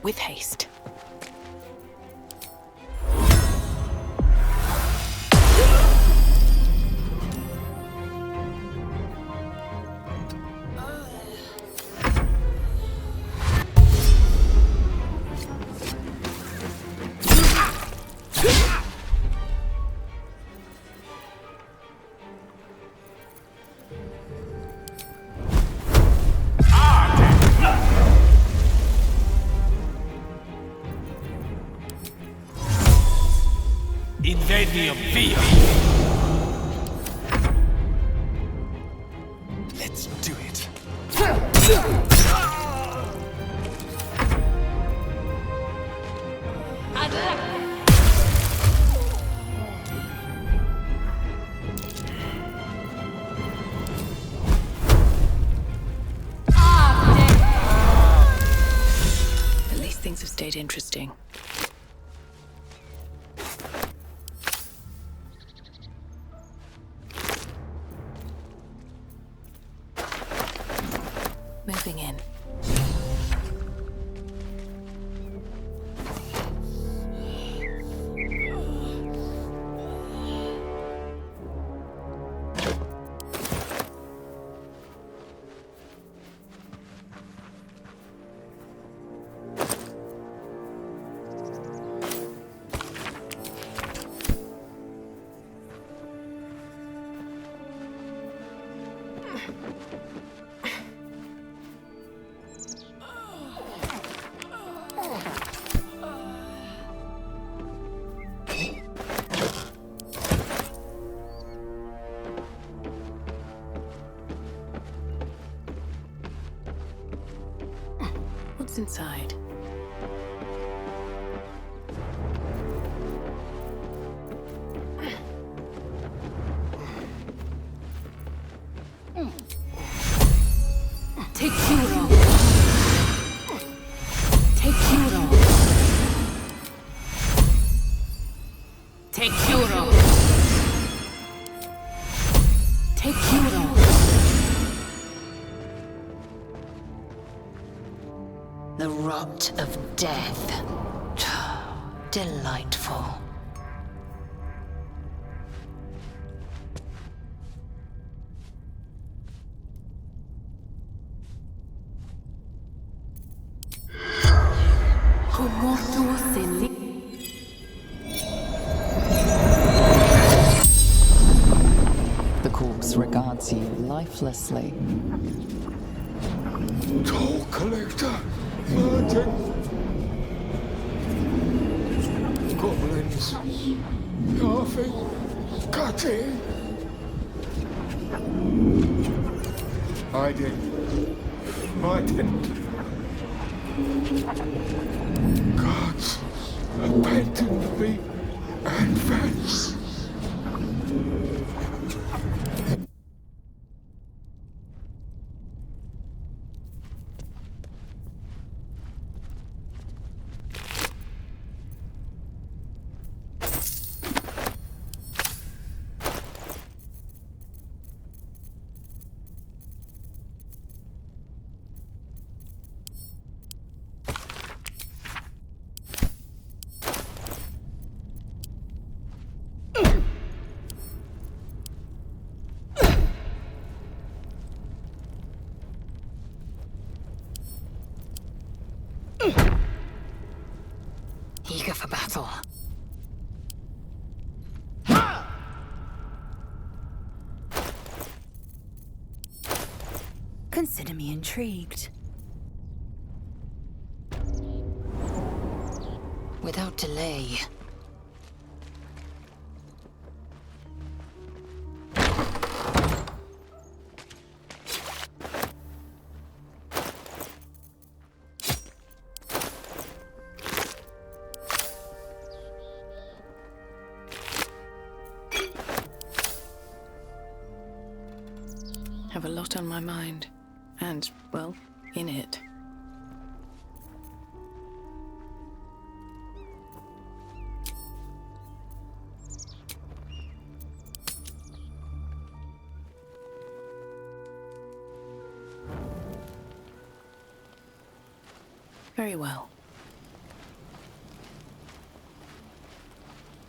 With haste. Invenium via. Let's do it. At least things have stayed interesting. Moving in. What's inside? Take Hero. Take Hero. Take Hero. Take Hero. The rot of death. Delightful. The corpse regards you lifelessly. Toll collector, Martin. Goblins, laughing, cutting. Hiding, fighting. Gods, abandoned me and Vance. Eager for battle. Consider me intrigued. Without delay. Have a lot on my mind. And, well, in it. Very well.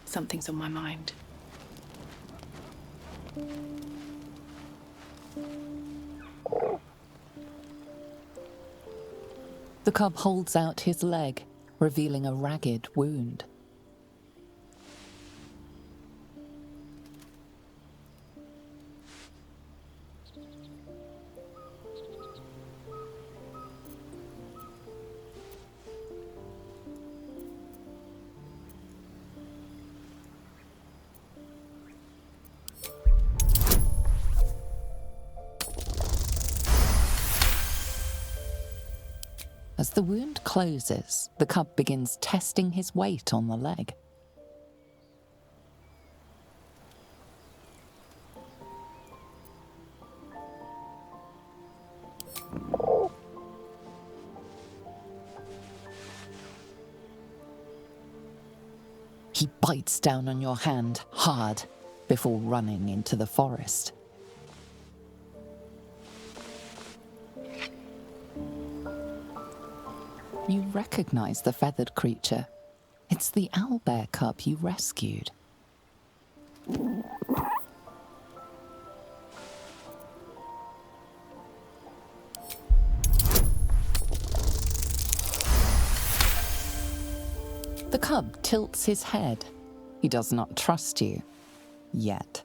Something's on my mind. The cub holds out his leg, revealing a ragged wound. As the wound closes, the cub begins testing his weight on the leg. He bites down on your hand hard before running into the forest. You recognize the feathered creature. It's the owlbear cub you rescued. The cub tilts his head. He does not trust you. Yet.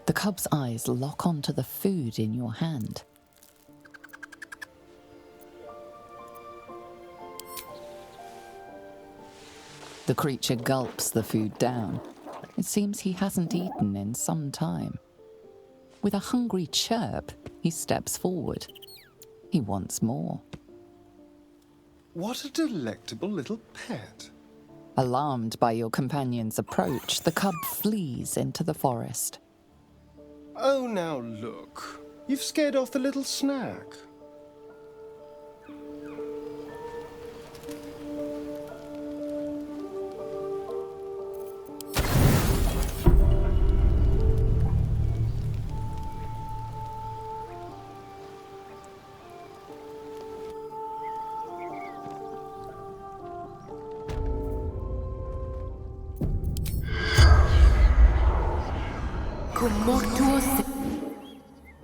The cub's eyes lock onto the food in your hand. The creature gulps the food down. It seems he hasn't eaten in some time. With a hungry chirp, he steps forward. He wants more. What a delectable little pet. Alarmed by your companion's approach, the cub flees into the forest. Oh, now look. You've scared off the little snack.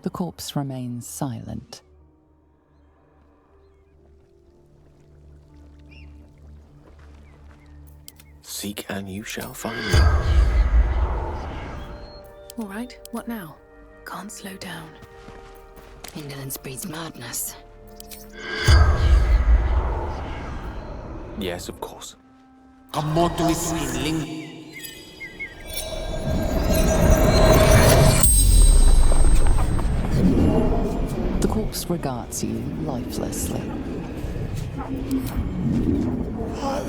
The corpse remains silent. Seek and you shall find. All right, what now? Can't slow down. Indolence breeds madness. Yes, of course. The corpse regards you lifelessly. Are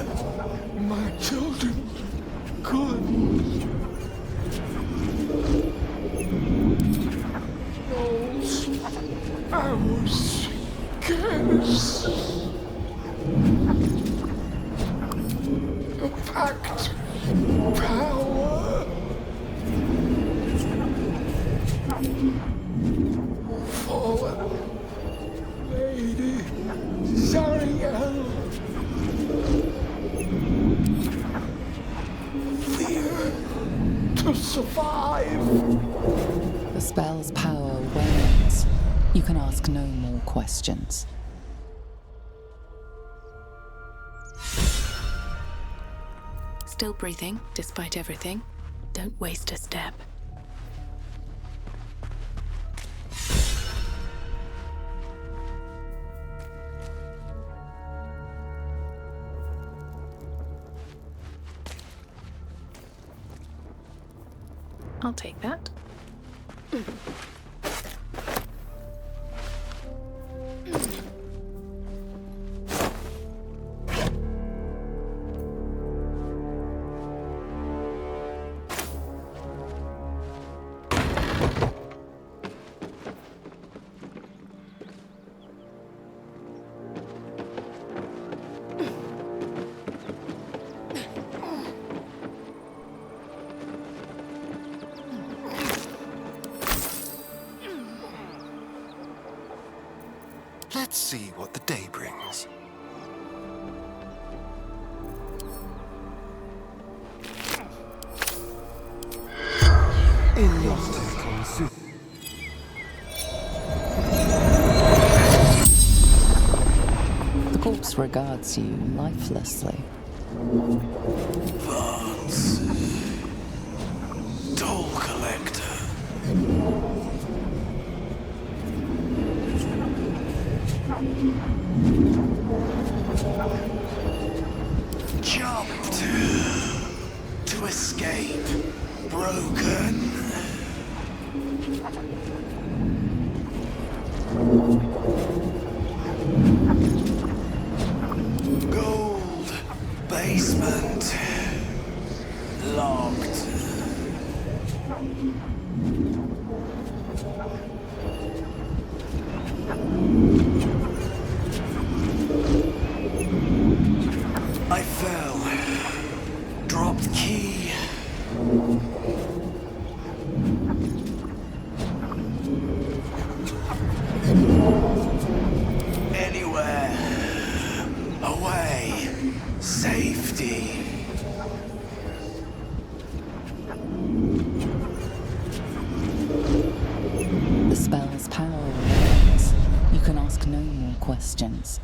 my children good? Gnolls, I was careless. The pact power. Fallen Lady Zariel. Fear to survive. The spell's power wanes. You can ask no more questions. Still breathing, despite everything. Don't waste a step. I'll take that. see what the day brings. The corpse regards you lifelessly. Vance. Toll collector. Jumped to escape. Broken. Gold basement locked. I fell. Dropped key. Anywhere. Away. Safety. The spell's power remains. You can ask no more questions.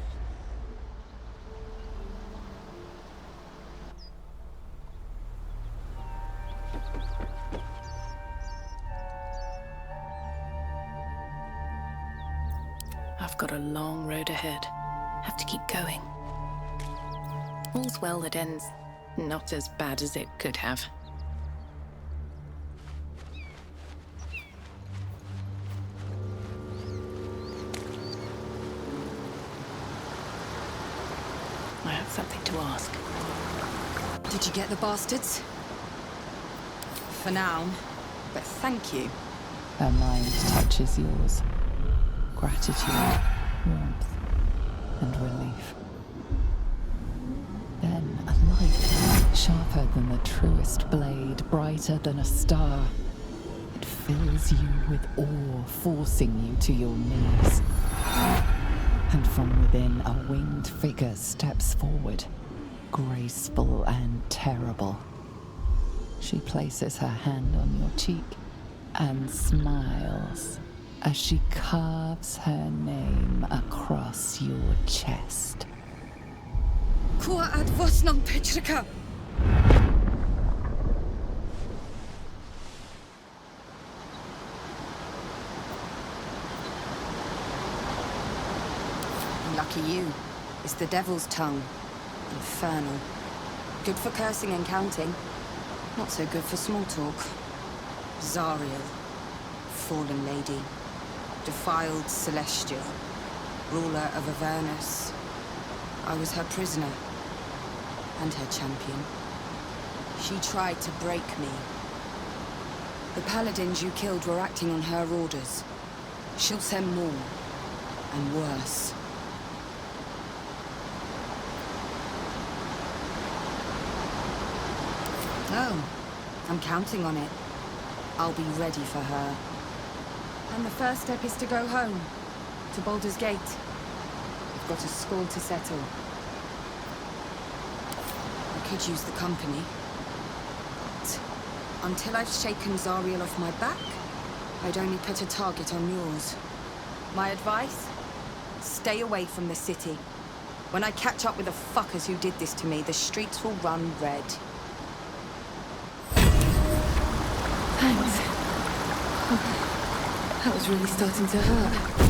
I've got a long road ahead. Have to keep going. All's well that ends not as bad as it could have. I have something to ask. Did you get the bastards? For now, but thank you. Her mind touches yours. Gratitude, warmth, and relief. Then a light, sharper than the truest blade, brighter than a star. It fills you with awe, forcing you to your knees. And from within, a winged figure steps forward, graceful and terrible. She places her hand on your cheek and smiles as she carves her name across your chest. Kua ad vosnam petrika. Lucky you. It's the devil's tongue. Infernal. Good for cursing and counting. Not so good for small talk. Zariel. Fallen lady. Defiled celestial. Ruler of Avernus. I was her prisoner. And her champion. She tried to break me. The paladins you killed were acting on her orders. She'll send more. And worse. Oh, I'm counting on it. I'll be ready for her. And the first step is to go home. To Baldur's Gate. We've got a score to settle. I could use the company. But until I've shaken Zariel off my back, I'd only put a target on yours. My advice? Stay away from the city. When I catch up with the fuckers who did this to me, the streets will run red. Thanks. That was really starting to hurt.